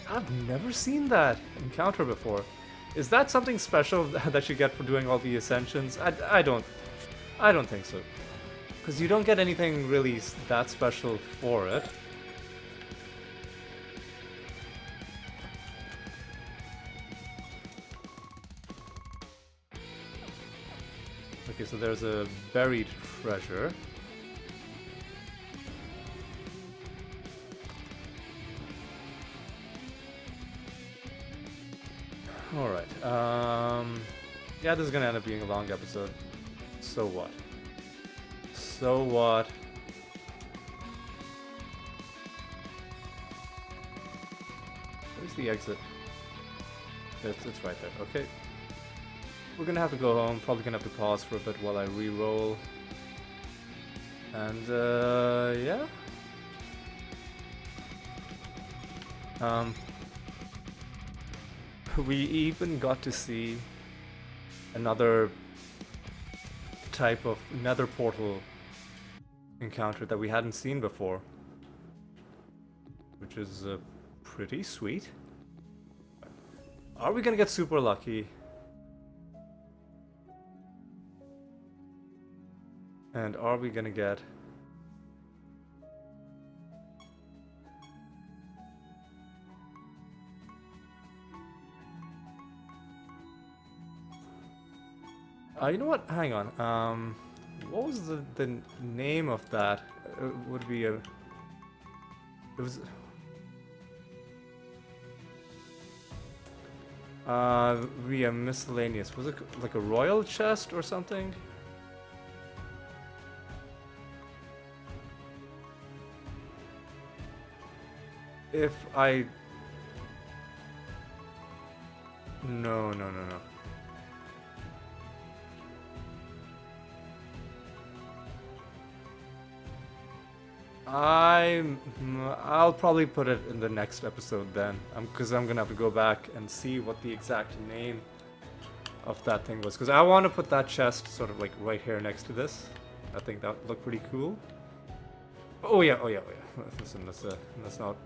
I've never seen that encounter before. Is that something special that you get for doing all the ascensions? I don't think so. Because you don't get anything really that special for it. Okay, so there's a buried treasure. Alright, yeah, this is gonna end up being a long episode. So what? So what? Where's the exit? It's right there, okay. We're gonna have to go home, probably gonna have to pause for a bit while I re-roll. And, yeah. We even got to see another type of nether portal encounter that we hadn't seen before, which is pretty sweet. Are we gonna get super lucky? And are we gonna get... you know what? Hang on. What was the name of that? It would be a... It was... Via miscellaneous. Was it like a royal chest or something? If I... No. I'll probably put it in the next episode then, because I'm gonna have to go back and see what the exact name of that thing was, because I want to put that chest sort of like right here next to this. I think that would look pretty cool. Oh yeah. Listen, let's not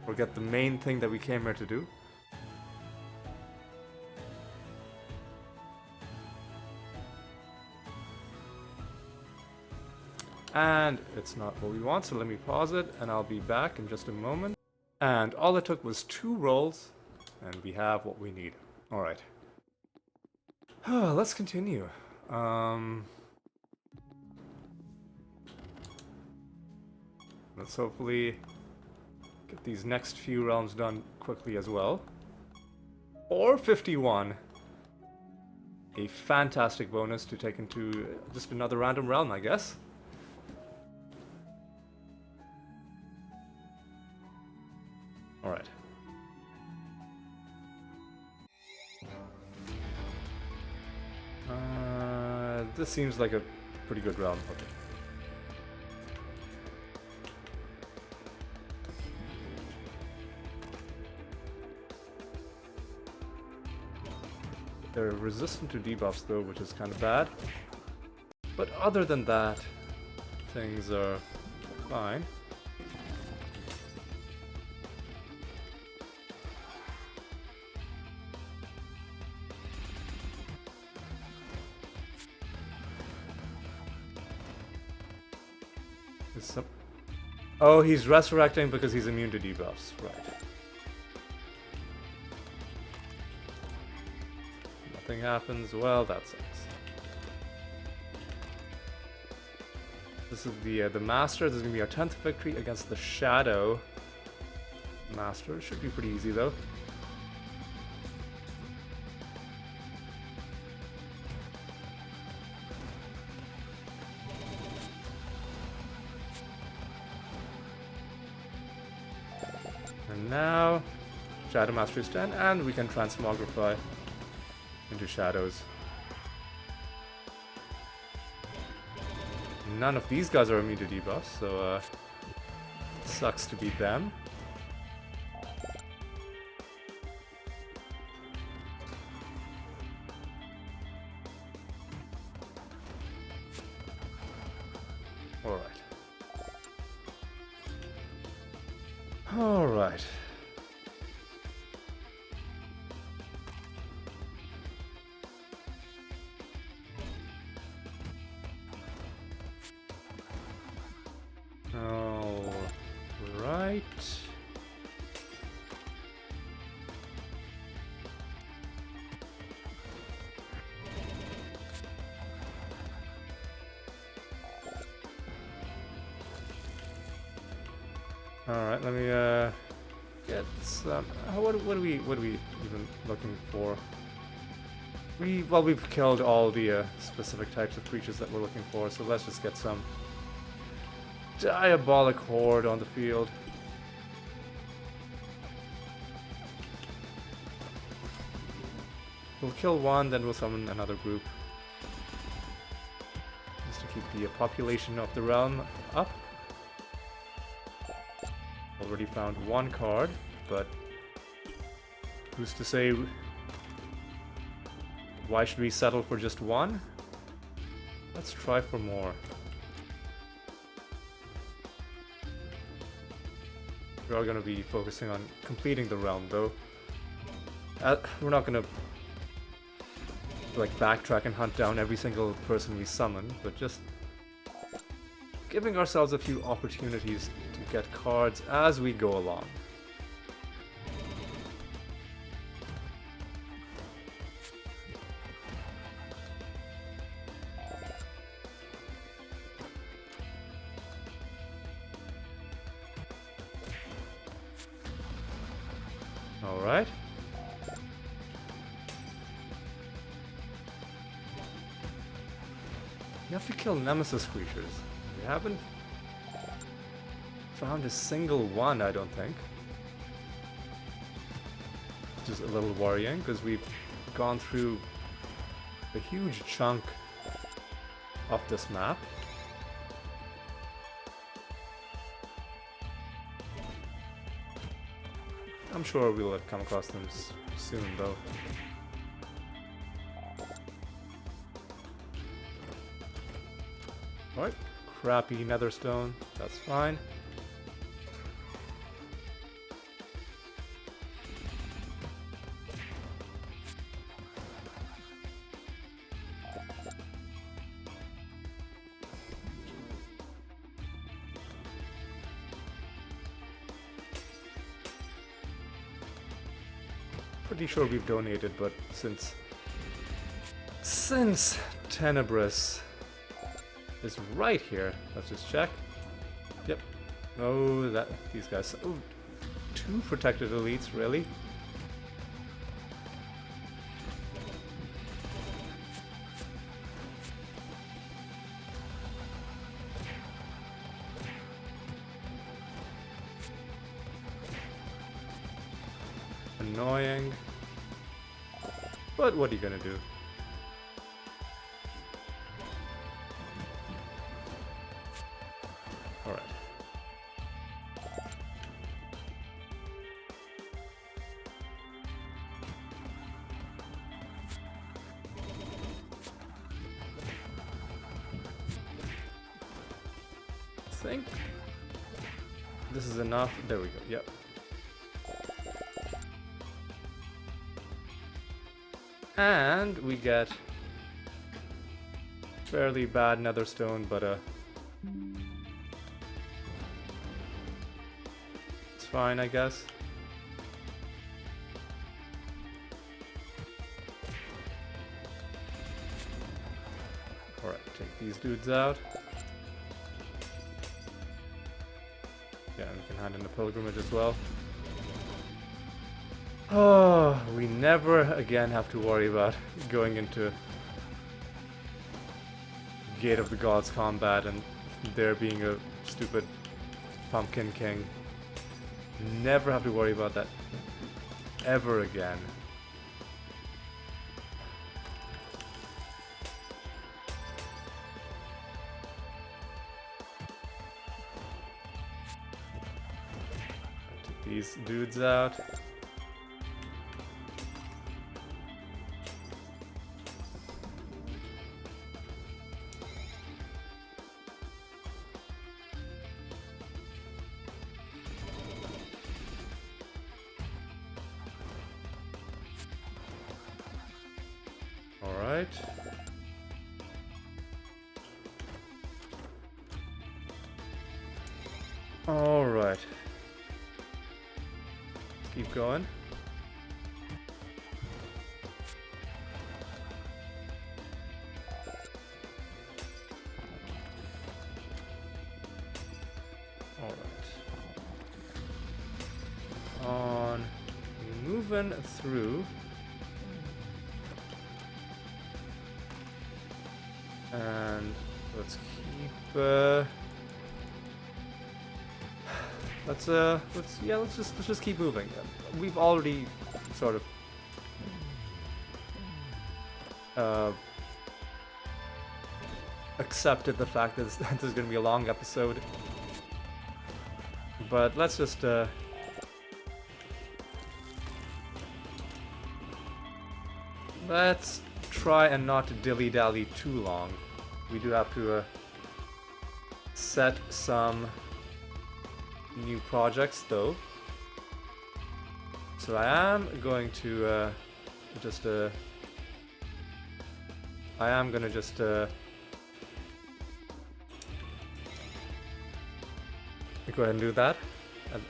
forget the main thing that we came here to do. And it's not what we want, so let me pause it, and I'll be back in just a moment. And all it took was 2 rolls, and we have what we need. Alright. Let's continue. Let's hopefully get these next few realms done quickly as well. Or 51. A fantastic bonus to take into just another random realm, I guess. Alright. This seems like a pretty good realm. Okay. They're resistant to debuffs though, which is kind of bad. But other than that, things are fine. Oh, he's resurrecting because he's immune to debuffs, right. Nothing happens, well, that sucks. This is the Master, this is gonna be our 10th victory against the Shadow Master. Should be pretty easy though. And now, Shadow Master is 10, and we can transmogrify into shadows. None of these guys are immune to debuffs, so sucks to beat them. Alright. Alright. Alright. Alright, let me get some. What are we even looking for? We've killed all the specific types of creatures that we're looking for, so let's just get some Diabolic Horde on the field. We'll kill one, then we'll summon another group. Just to keep the population of the realm up. Already found one card, but who's to say why should we settle for just one? Let's try for more. We are going to be focusing on completing the realm though. We're not going to like backtrack and hunt down every single person we summon, but just giving ourselves a few opportunities to get cards as we go along. Alright. You have to kill Nemesis creatures. We haven't found a single one, I don't think. Which is a little worrying, because we've gone through a huge chunk of this map. I'm sure we'll come across them soon, though. Alright, crappy netherstone, that's fine. Pretty sure we've donated, but since Tenebris is right here, let's just check. Yep. Oh, these guys. Oh, 2 protected elites, really? Annoying. But what are you gonna do? Alright. think this is enough. There we go. Yep. And we get fairly bad nether stone, but it's fine, I guess. Alright, take these dudes out. Yeah, and we can hand in the pilgrimage as well. Oh, we never again have to worry about going into Gate of the Gods combat and there being a stupid Pumpkin King. Never have to worry about that ever again. Take these dudes out. Alright. Alright. Keep going. Alright. On moving through. And let's keep let's just keep moving. We've already sort of accepted the fact that this is going to be a long episode. But let's just let's try and not dilly-dally too long. We do have to set some new projects though. So I am going to just go ahead and do that.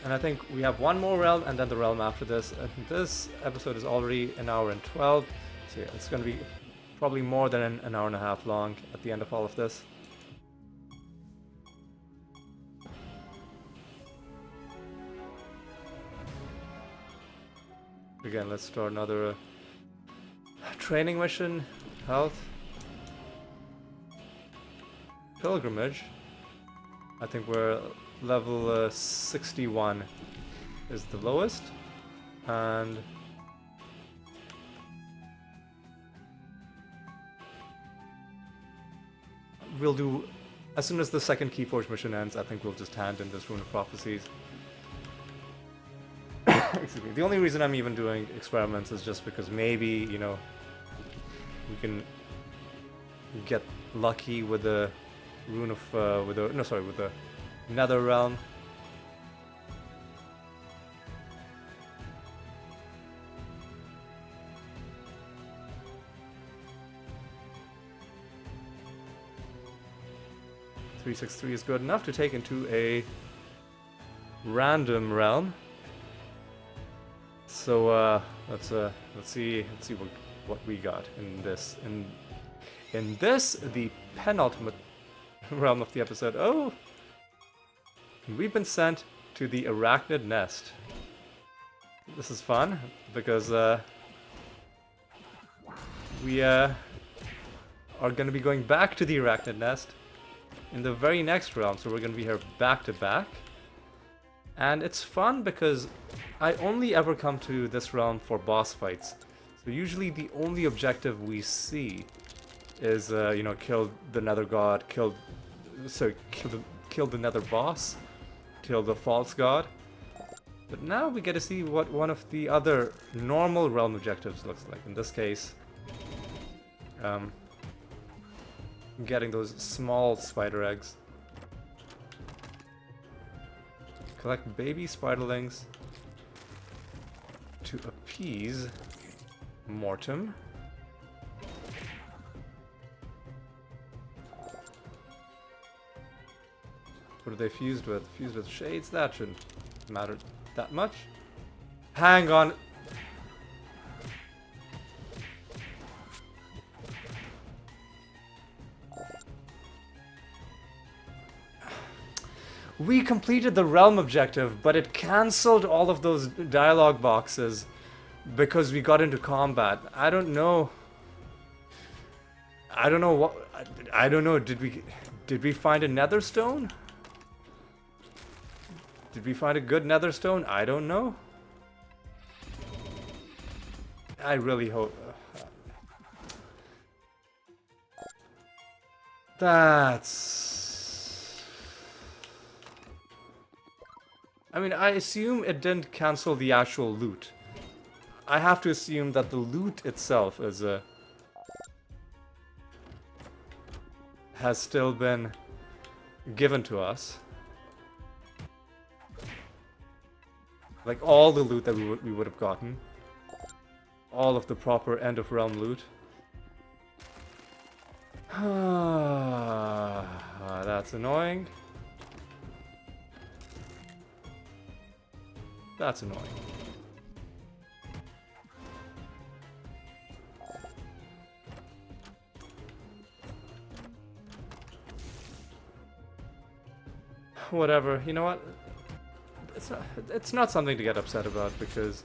And I think we have one more realm and then the realm after this. And this episode is already an hour and 12. So yeah, it's going to be probably more than an hour and a half long at the end of all of this. Again, let's start another training mission. Health. Pilgrimage. I think we're level 61 is the lowest. And we'll do, as soon as the second Keyforge mission ends, I think we'll just hand in this Rune of Prophecies. Excuse me. The only reason I'm even doing experiments is just because maybe, you know, we can get lucky with the Rune of, with the Nether Realm. .363 is good enough to take into a random realm. So let's see what we got in this. In this, the penultimate realm of the episode. Oh, we've been sent to the Arachnid Nest. This is fun because we are going to be going back to the Arachnid Nest in the very next realm, so we're going to be here back to back. And it's fun because I only ever come to this realm for boss fights. So usually the only objective we see is, you know, kill the Nether God, kill the Nether boss, kill the False God. But now we get to see what one of the other normal realm objectives looks like. In this case, getting those small spider eggs. Collect baby spiderlings to appease Mortem. What are they fused with? Fused with shades? That shouldn't matter that much. Hang on. We completed the realm objective, but it cancelled all of those dialogue boxes because we got into combat. I don't know. I don't know what. I don't know. Did we find a nether stone? Did we find a good nether stone? I don't know. I really hope. That's. I mean, I assume it didn't cancel the actual loot. I have to assume that the loot itself is has still been given to us. Like all the loot that we would have gotten. All of the proper end of realm loot. That's annoying. That's annoying. Whatever, you know what? It's not something to get upset about because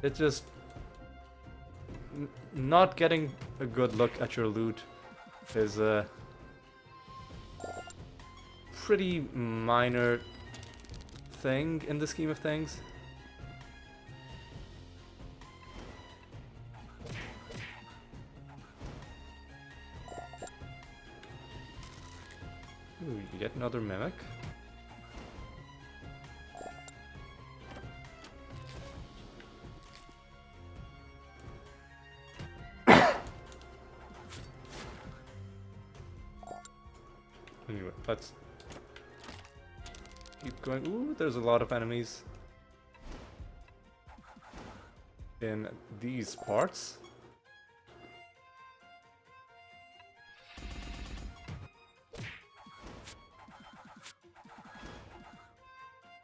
it just not getting a good look at your loot is a pretty minor thing in the scheme of things. Ooh, you get another mimic. Anyway, let's keep going. Ooh, there's a lot of enemies in these parts.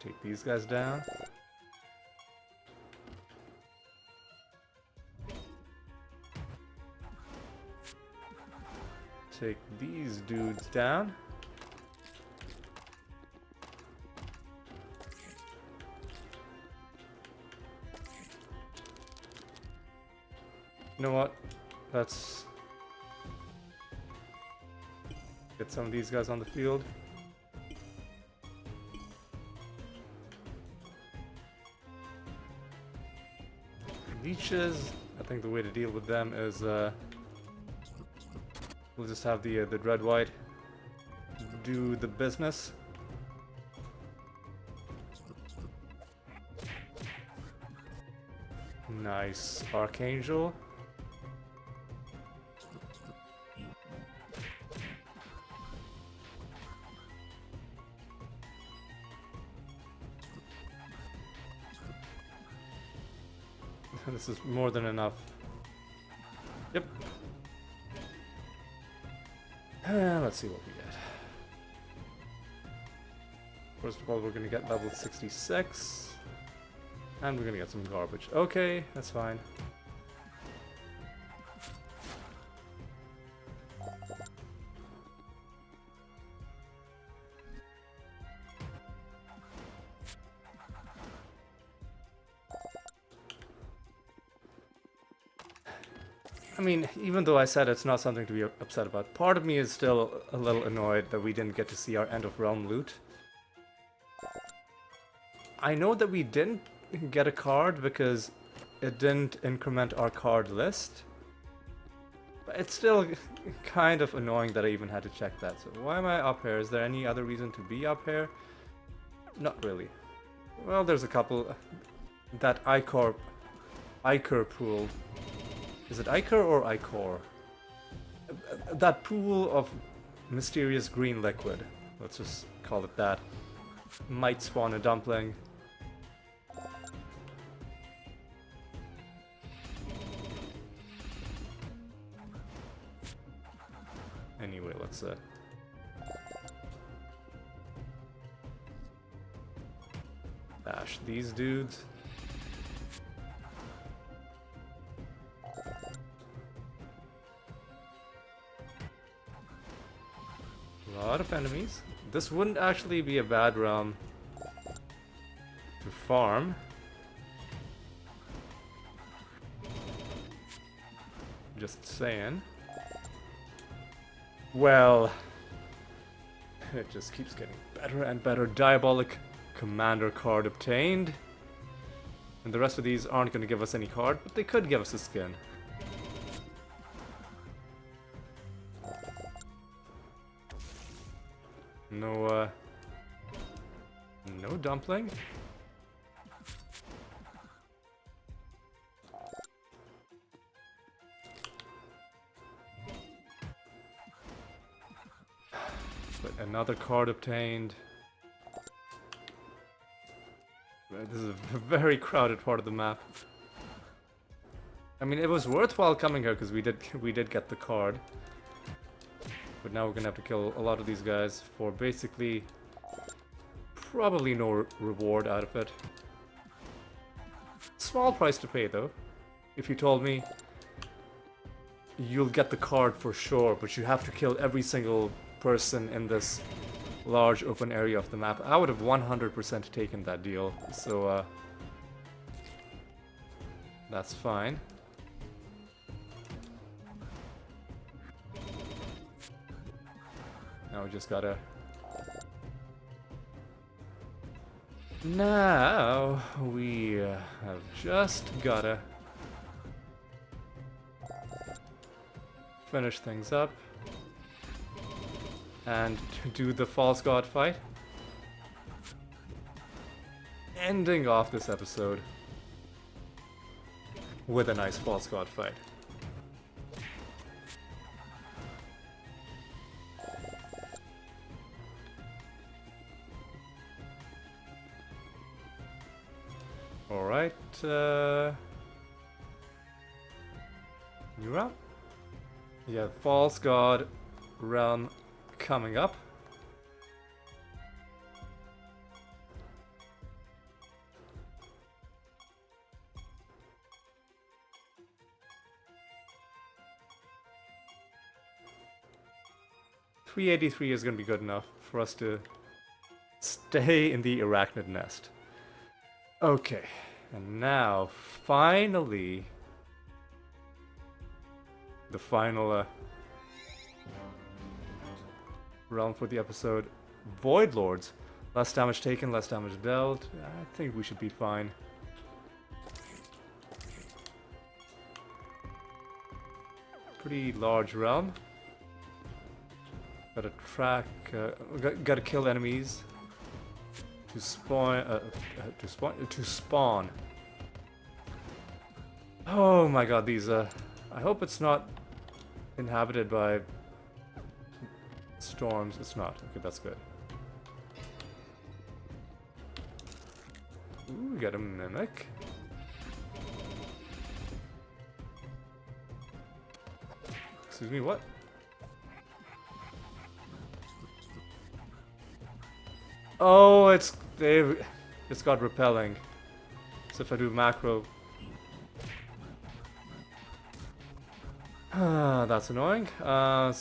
Take these guys down. Take these dudes down. You know what? Let's get some of these guys on the field. Leeches, I think the way to deal with them is we'll just have the Dread White do the business. Nice Archangel. This is more than enough. Yep. Let's see what we get. First of all, we're gonna get level 66. And we're gonna get some garbage. Okay, that's fine. I mean, even though I said it's not something to be upset about, part of me is still a little annoyed that we didn't get to see our end of realm loot. I know that we didn't get a card because it didn't increment our card list, but it's still kind of annoying that I even had to check that. So why am I up here? Is there any other reason to be up here? Not really. Well, there's a couple. That Ichor pool. Is it Ichor or Ichor? That pool of mysterious green liquid Let's just call it that. Might spawn a dumpling. Anyway, let's bash these dudes. A lot of enemies. This wouldn't actually be a bad realm to farm. Just saying. Well, it just keeps getting better and better. Diabolic Commander card obtained. And the rest of these aren't going to give us any card, but they could give us a skin. No, no dumpling. But another card obtained. This is a very crowded part of the map. I mean, it was worthwhile coming here because we did get the card. But now we're gonna have to kill a lot of these guys for basically probably no reward out of it. Small price to pay though. If you told me you'll get the card for sure, but you have to kill every single person in this large open area of the map, I would have 100% taken that deal. So that's fine. Now we just gotta... Now we have just gotta finish things up and do the false god fight. Ending off this episode with a nice false god fight. Alright, you're up. Yeah, false god realm coming up. $383 is going to be good enough for us to stay in the arachnid nest. Okay, and now finally the final realm for the episode. Void Lords. Less damage taken, less damage dealt. I think we should be fine. Pretty large realm. Gotta track, gotta kill enemies to spawn. Oh my god, these I hope it's not inhabited by storms. It's not. Okay, that's good. Ooh, we got a mimic. Excuse me, what? Oh, it's got repelling. So if I do macro, that's annoying. So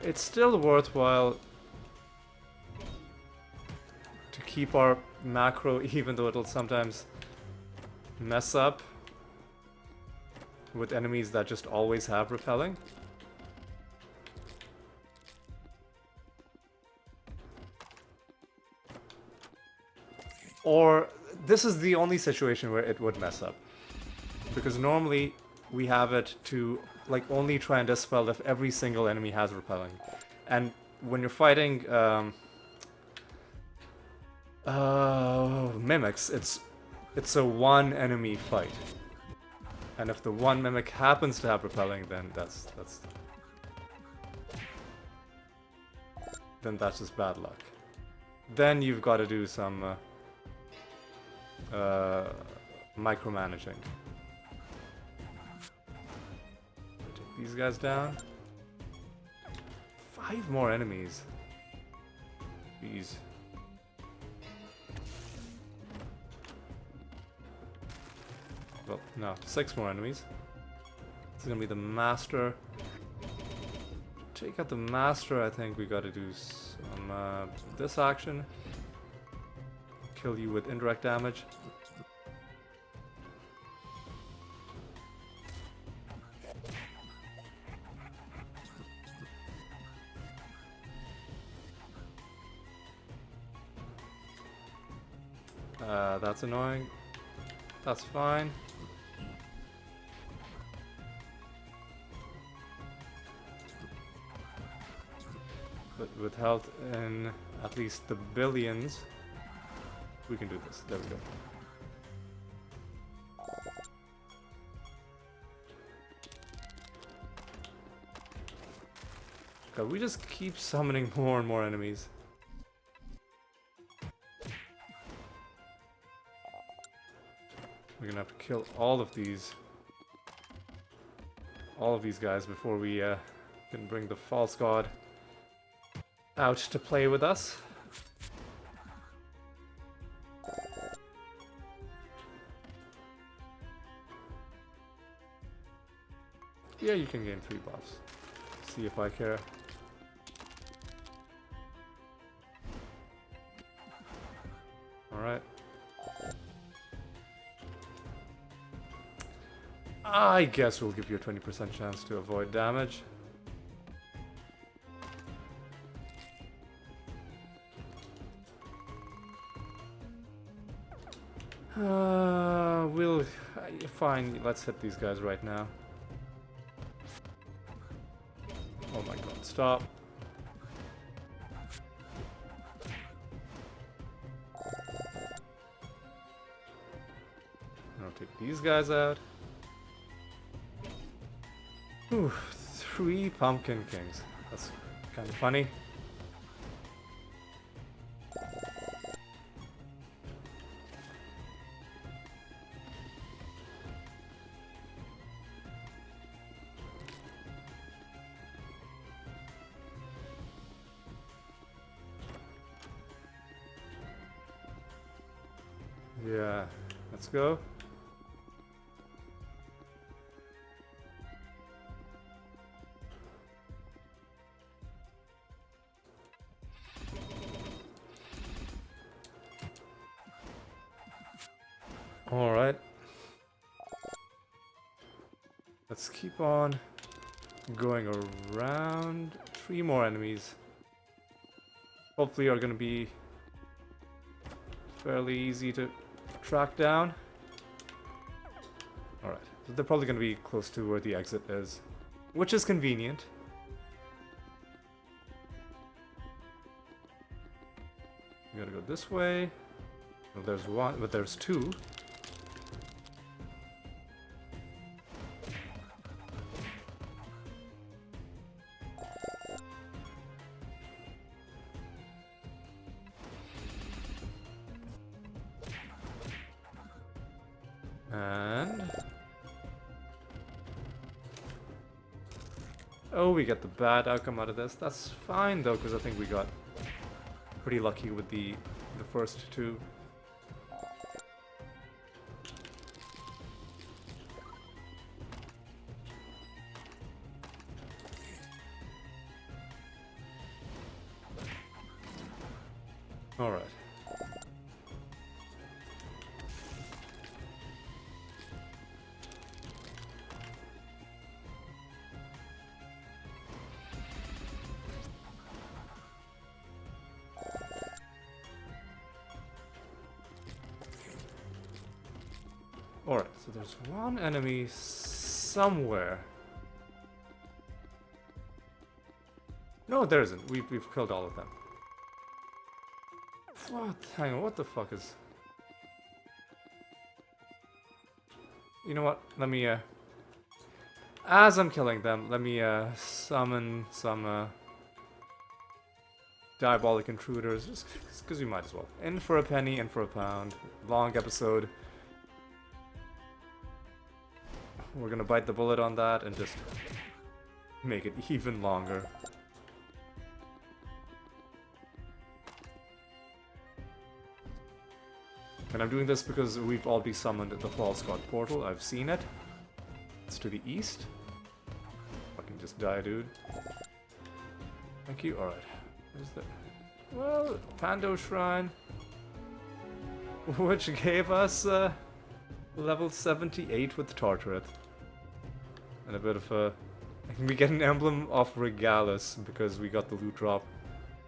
it's still worthwhile to keep our macro, even though it'll sometimes mess up with enemies that just always have repelling. Or this is the only situation where it would mess up. Because normally we have it to like only try and dispel if every single enemy has repelling. And when you're fighting mimics, it's a one enemy fight. And if the one mimic happens to have repelling, then that's just bad luck. Then you've got to do some micromanaging. Take these guys down. 5 more enemies. Jeez. Well, no, 6 more enemies. This is gonna be the master. To take out the master, I think we gotta do some this action. Kill you with indirect damage. That's annoying. That's fine. But with health in at least the billions, we can do this. There we go. God, we just keep summoning more and more enemies. We're gonna have to kill all of these guys before we can bring the false god out to play with us. Yeah, you can gain 3 buffs. See if I care. Alright. I guess we'll give you a 20% chance to avoid damage. Fine, let's hit these guys right now. Oh my god, stop. I'll take these guys out. Ooh, 3 Pumpkin Kings. That's kind of funny. Yeah, let's go. Alright. Let's keep on going around. 3 more enemies. Hopefully are gonna be fairly easy to track down. Alright. So they're probably gonna be close to where the exit is, which is convenient. We gotta go this way. Well, there's 1, but there's 2. And oh, we get the bad outcome out of this. That's fine though, because I think we got pretty lucky with the first 2. All right. Alright, so there's 1 enemy somewhere. No, there isn't. We've killed all of them. What? Hang on, what the fuck is... You know what? Let me, as I'm killing them, let me, summon some, diabolic intruders, just because we might as well. In for a penny, in for a pound. Long episode. We're gonna bite the bullet on that and just make it even longer. And I'm doing this because we've already summoned the False God portal. I've seen it. It's to the east. Fucking just die, dude. Thank you. Alright. What is that? Well, Pando Shrine. Which gave us level 78 with Tartareth. And a bit of a... We get an emblem of Regalis because we got the loot drop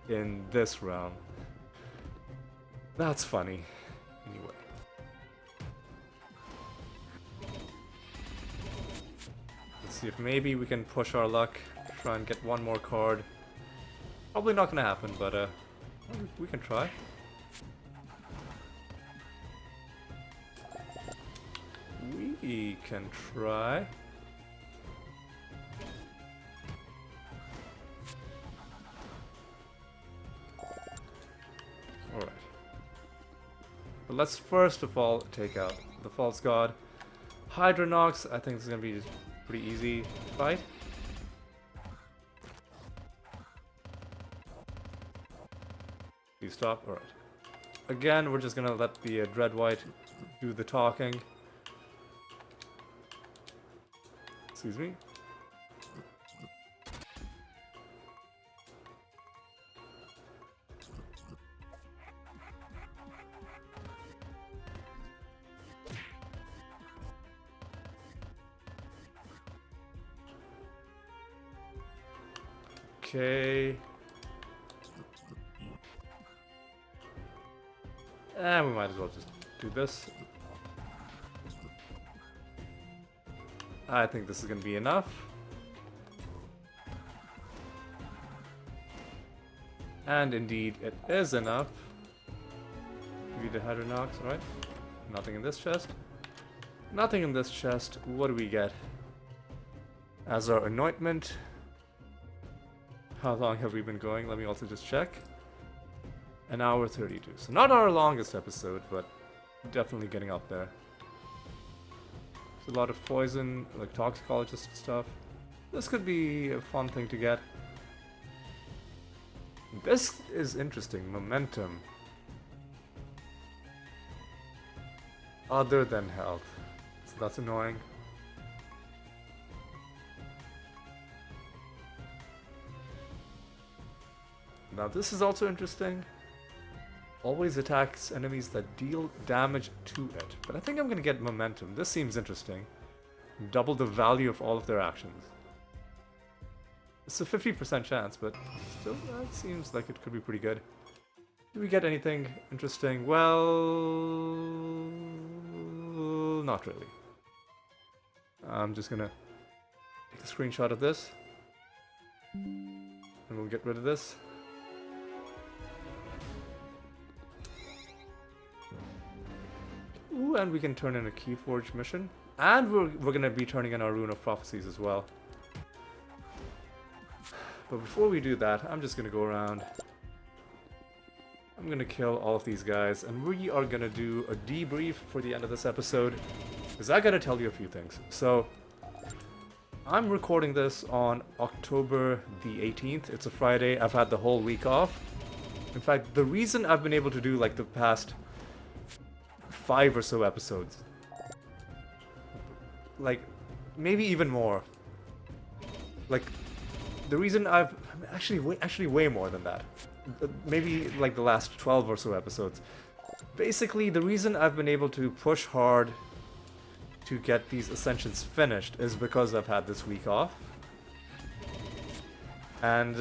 in this realm. That's funny. Anyway. Let's see if maybe we can push our luck, try and get one more card. Probably not gonna happen, but we can try. We can try. Alright. But let's first of all take out the False God. Hydronox, I think this is gonna be a pretty easy fight. Please stop. Alright. Again, we're just gonna let the Dread White do the talking. Excuse me. Okay. And we might as well just do this. I think this is going to be enough. And indeed, it is enough. Give you the Hydronox, alright. Nothing in this chest. Nothing in this chest. What do we get? As our anointment. How long have we been going? Let me also just check. An hour 32. So not our longest episode, but definitely getting up there. There's a lot of poison, like toxicologist stuff. This could be a fun thing to get. This is interesting. Momentum. Other than health. So that's annoying. Now this is also interesting. Always attacks enemies that deal damage to it. But I think I'm gonna get momentum. This seems interesting. Double the value of all of their actions. It's a 50% chance, but still, that seems like it could be pretty good. Do we get anything interesting? Well, not really. I'm just gonna take a screenshot of this. And we'll get rid of this. Ooh, and we can turn in a Keyforge mission. And we're gonna be turning in our Rune of Prophecies as well. But before we do that, I'm just gonna go around. I'm gonna kill all of these guys, and we are gonna do a debrief for the end of this episode. Because I gotta tell you a few things. So, I'm recording this on October the 18th. It's a Friday. I've had the whole week off. In fact, the reason I've been able to do like the past 5 or so episodes, like maybe even more, like the reason I've actually way more than that, maybe like the last 12 or so episodes, basically the reason I've been able to push hard to get these Ascensions finished is because I've had this week off. And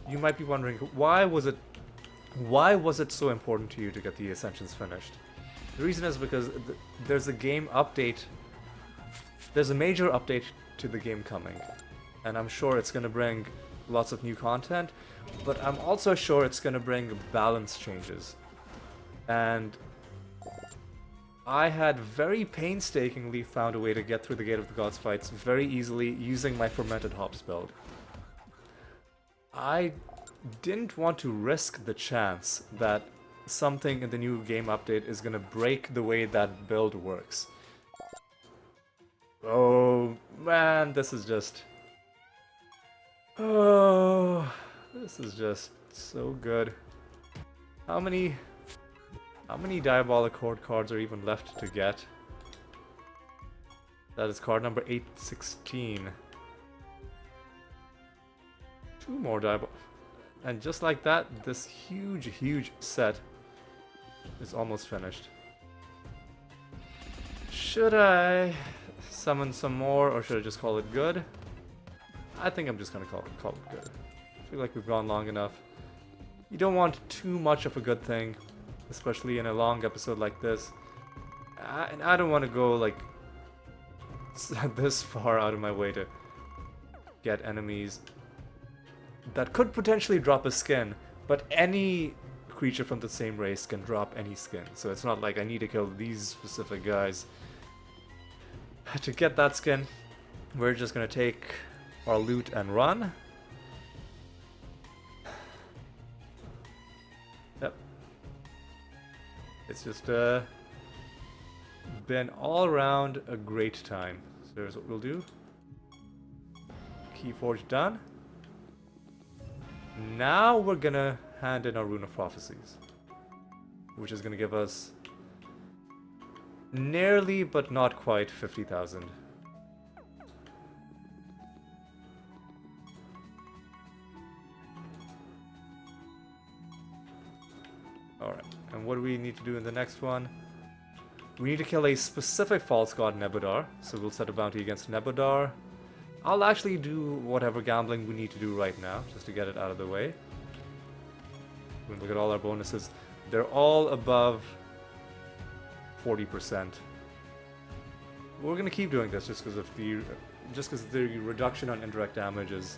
you might be wondering, why was it so important to you to get the Ascensions finished? The reason is because there's a game update. There's a major update to the game coming. And I'm sure it's going to bring lots of new content. But I'm also sure it's going to bring balance changes. And I had very painstakingly found a way to get through the Gate of the Gods fights very easily using my Fermented Hops build. I didn't want to risk the chance that something in the new game update is gonna break the way that build works. Oh man, this is just... Oh, this is just so good. How many Diabolic Horde cards are even left to get? That is card number 816. 2 more Diabolic... And just like that, this huge set is almost finished. Should I summon some more, or should I just call it good? I think I'm just gonna call it good. I feel like we've gone long enough. You don't want too much of a good thing, especially in a long episode like this. And I don't want to go like this far out of my way to get enemies that could potentially drop a skin, but any creature from the same race can drop any skin. So it's not like I need to kill these specific guys to get that skin. We're just gonna take our loot and run. Yep. It's just been all around a great time. So here's what we'll do. Keyforge done. Now we're gonna hand in our Rune of Prophecies, which is gonna give us nearly but not quite 50,000. Alright, and what do we need to do in the next one? We need to kill a specific false god Nebudar, so we'll set a bounty against Nebudar. I'll actually do whatever gambling we need to do right now, just to get it out of the way. When we look at all our bonuses, they're all above 40%. We're gonna keep doing this just because the reduction on indirect damage is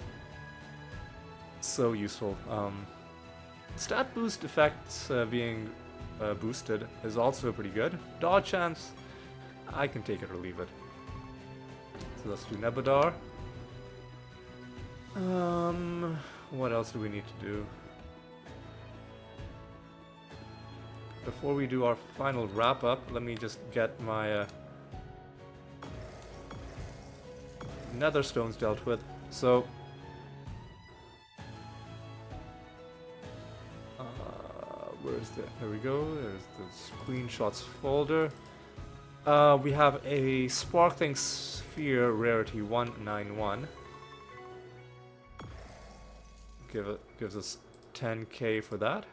so useful. Stat boost effects being boosted is also pretty good. Dodge chance, I can take it or leave it. So let's do Nebudar. What else do we need to do? Before we do our final wrap up, let me just get my nether stones dealt with. So where's the... There we go. There's the screenshots folder. We have a Sparkling Sphere rarity 191. Gives us 10k for that.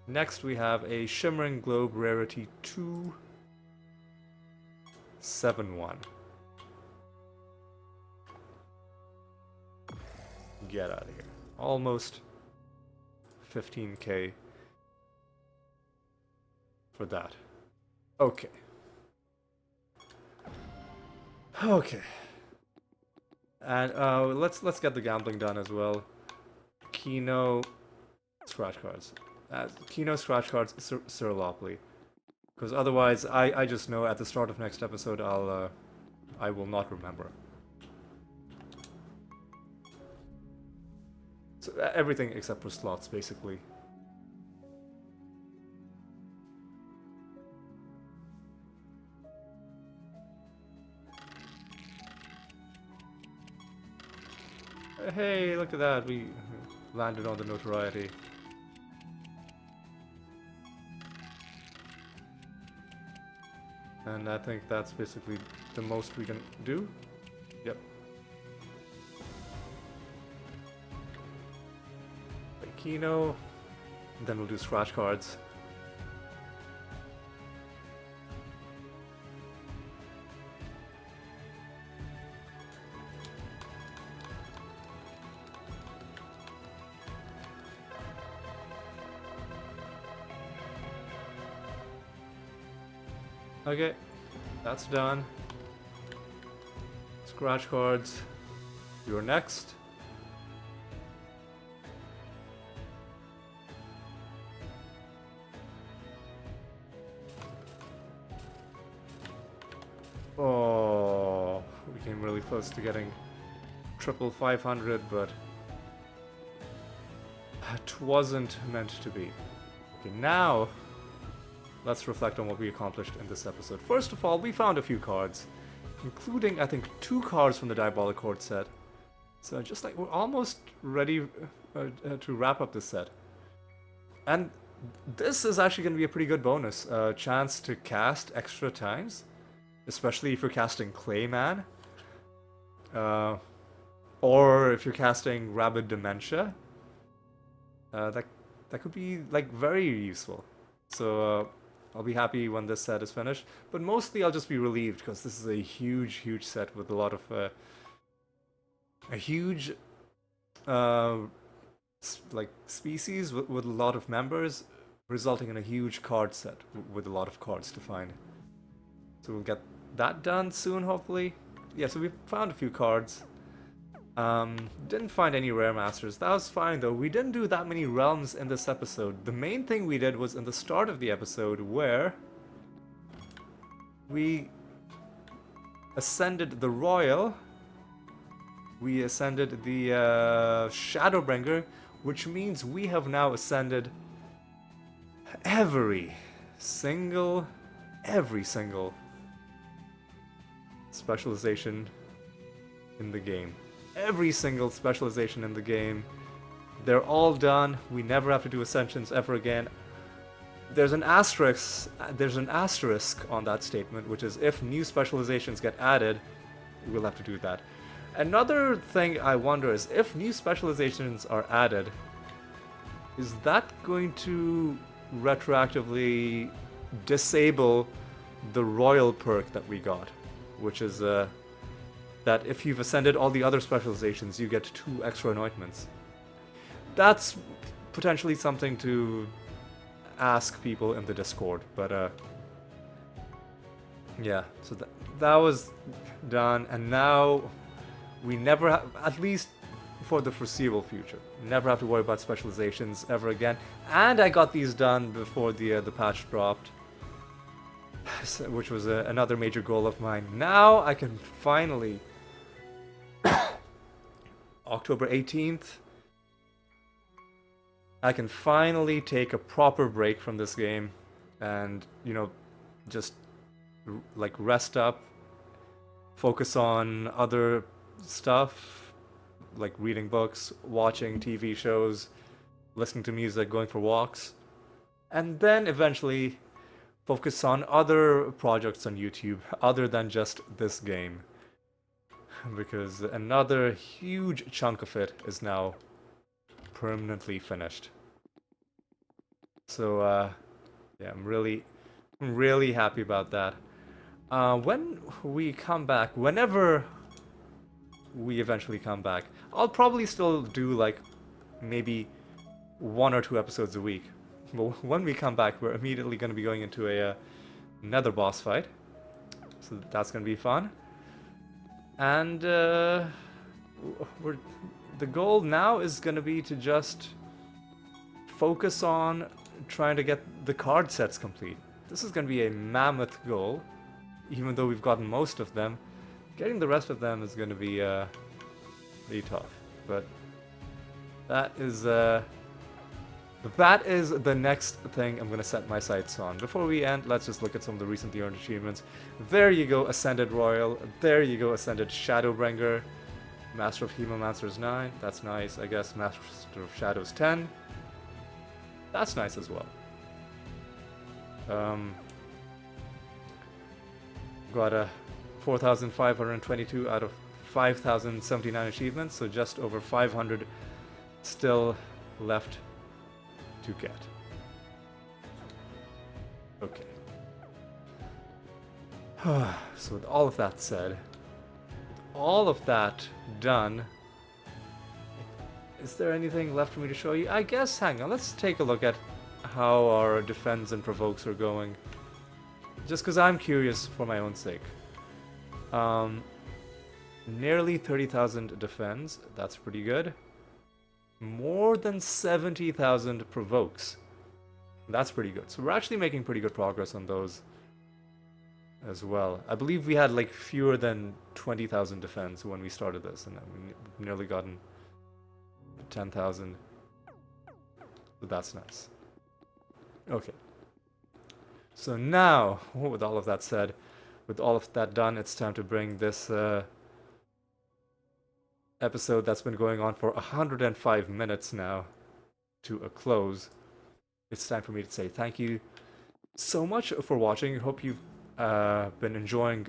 Next we have a Shimmering Globe rarity 271. Get out of here. Almost 15k for that. Okay. Okay. And let's get the gambling done as well. Kino scratch cards. Kino scratch cards Siralim. Because otherwise I just know at the start of next episode I will not remember. So everything except for slots basically. Hey, look at that, we landed on the notoriety. And I think that's basically the most we can do. Yep. Kino, then we'll do scratch cards. Okay, that's done. Scratch cards. You're next. Oh, we came really close to getting triple 500, but it wasn't meant to be. Okay, now let's reflect on what we accomplished in this episode. First of all, we found a few cards, including, I think, 2 cards from the Diabolic Horde set. So just like, we're almost ready to wrap up this set. And this is actually going to be a pretty good bonus. Chance to cast extra times, especially if you're casting Clayman. Or if you're casting Rabid Dementia. That could be, like, very useful. So I'll be happy when this set is finished. But mostly I'll just be relieved, because this is a huge, huge set with a lot of... a huge... like, species with a lot of members, resulting in a huge card set with a lot of cards to find. So we'll get that done soon, hopefully. Yeah, so we found a few cards. Didn't find any rare masters. That was fine though. We didn't do that many realms in this episode. The main thing we did was in the start of the episode, where we ascended the Royal. We ascended the Shadowbringer, which means we have now ascended every single specialization in the game. Every single specialization in the game. They're all done. We never have to do Ascensions ever again. There's an asterisk on that statement, which is if new specializations get added, we'll have to do that. Another thing I wonder is, if new specializations are added, is that going to retroactively disable the Royal perk that we got? Which is that if you've ascended all the other specializations, you get 2 extra anointments. That's potentially something to ask people in the Discord, but yeah, so that was done, and now we never have, at least for the foreseeable future, never have to worry about specializations ever again. And I got these done before the patch dropped, which was another major goal of mine. Now I can finally, October 18th, I can finally take a proper break from this game and, you know, just like rest up, focus on other stuff, like reading books, watching TV shows, listening to music, going for walks, and then eventually focus on other projects on YouTube other than just this game, because another huge chunk of it is now permanently finished. So yeah, I'm really happy about that. When we come back, whenever we eventually come back, I'll probably still do like maybe 1 or 2 episodes a week. But when we come back, we're immediately going to be going into a nether boss fight, so that's going to be fun. And the goal now is going to be to just focus on trying to get the card sets complete. This is going to be a mammoth goal, even though we've gotten most of them. Getting the rest of them is going to be pretty tough, but that is the next thing I'm going to set my sights on. Before we end, let's just look at some of the recently earned achievements. There you go, Ascended Royal. There you go, Ascended Shadowbringer. Master of Hemomancers 9. That's nice, I guess. Master of Shadows 10. That's nice as well. Got a 4,522 out of 5,079 achievements, so just over 500 still left to get. Okay. So with all of that said, all of that done, is there anything left for me to show you? I guess, hang on, let's take a look at how our defense and provokes are going, just because I'm curious for my own sake. Nearly 30,000 defense, that's pretty good. More than 70,000 provokes. That's pretty good. So we're actually making pretty good progress on those. as well. I believe we had like fewer than 20,000 defense when we started this, and we've nearly gotten 10,000. So that's nice. Okay. So now, with all of that said, with all of that done, it's time to bring this episode that's been going on for 105 minutes now to a close. It's time for me to say thank you so much for watching. Hope you've been enjoying.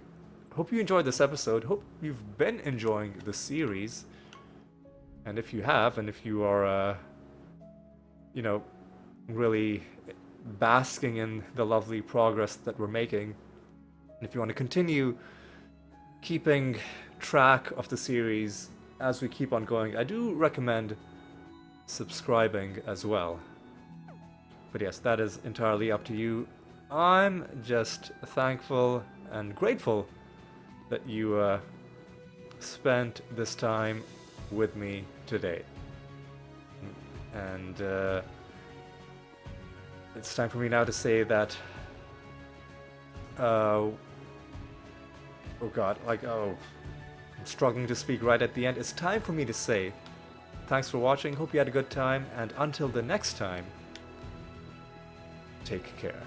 Hope you enjoyed this episode. Hope you've been enjoying the series. And if you have, and if you are, you know, really basking in the lovely progress that we're making, and if you want to continue keeping track of the series as we keep on going, I do recommend subscribing as well. But yes, that is entirely up to you. I'm just thankful and grateful that you spent this time with me today. And it's time for me now to say that oh god, I'm struggling to speak right at the end. It's time for me to say thanks for watching, hope you had a good time, and until the next time, take care.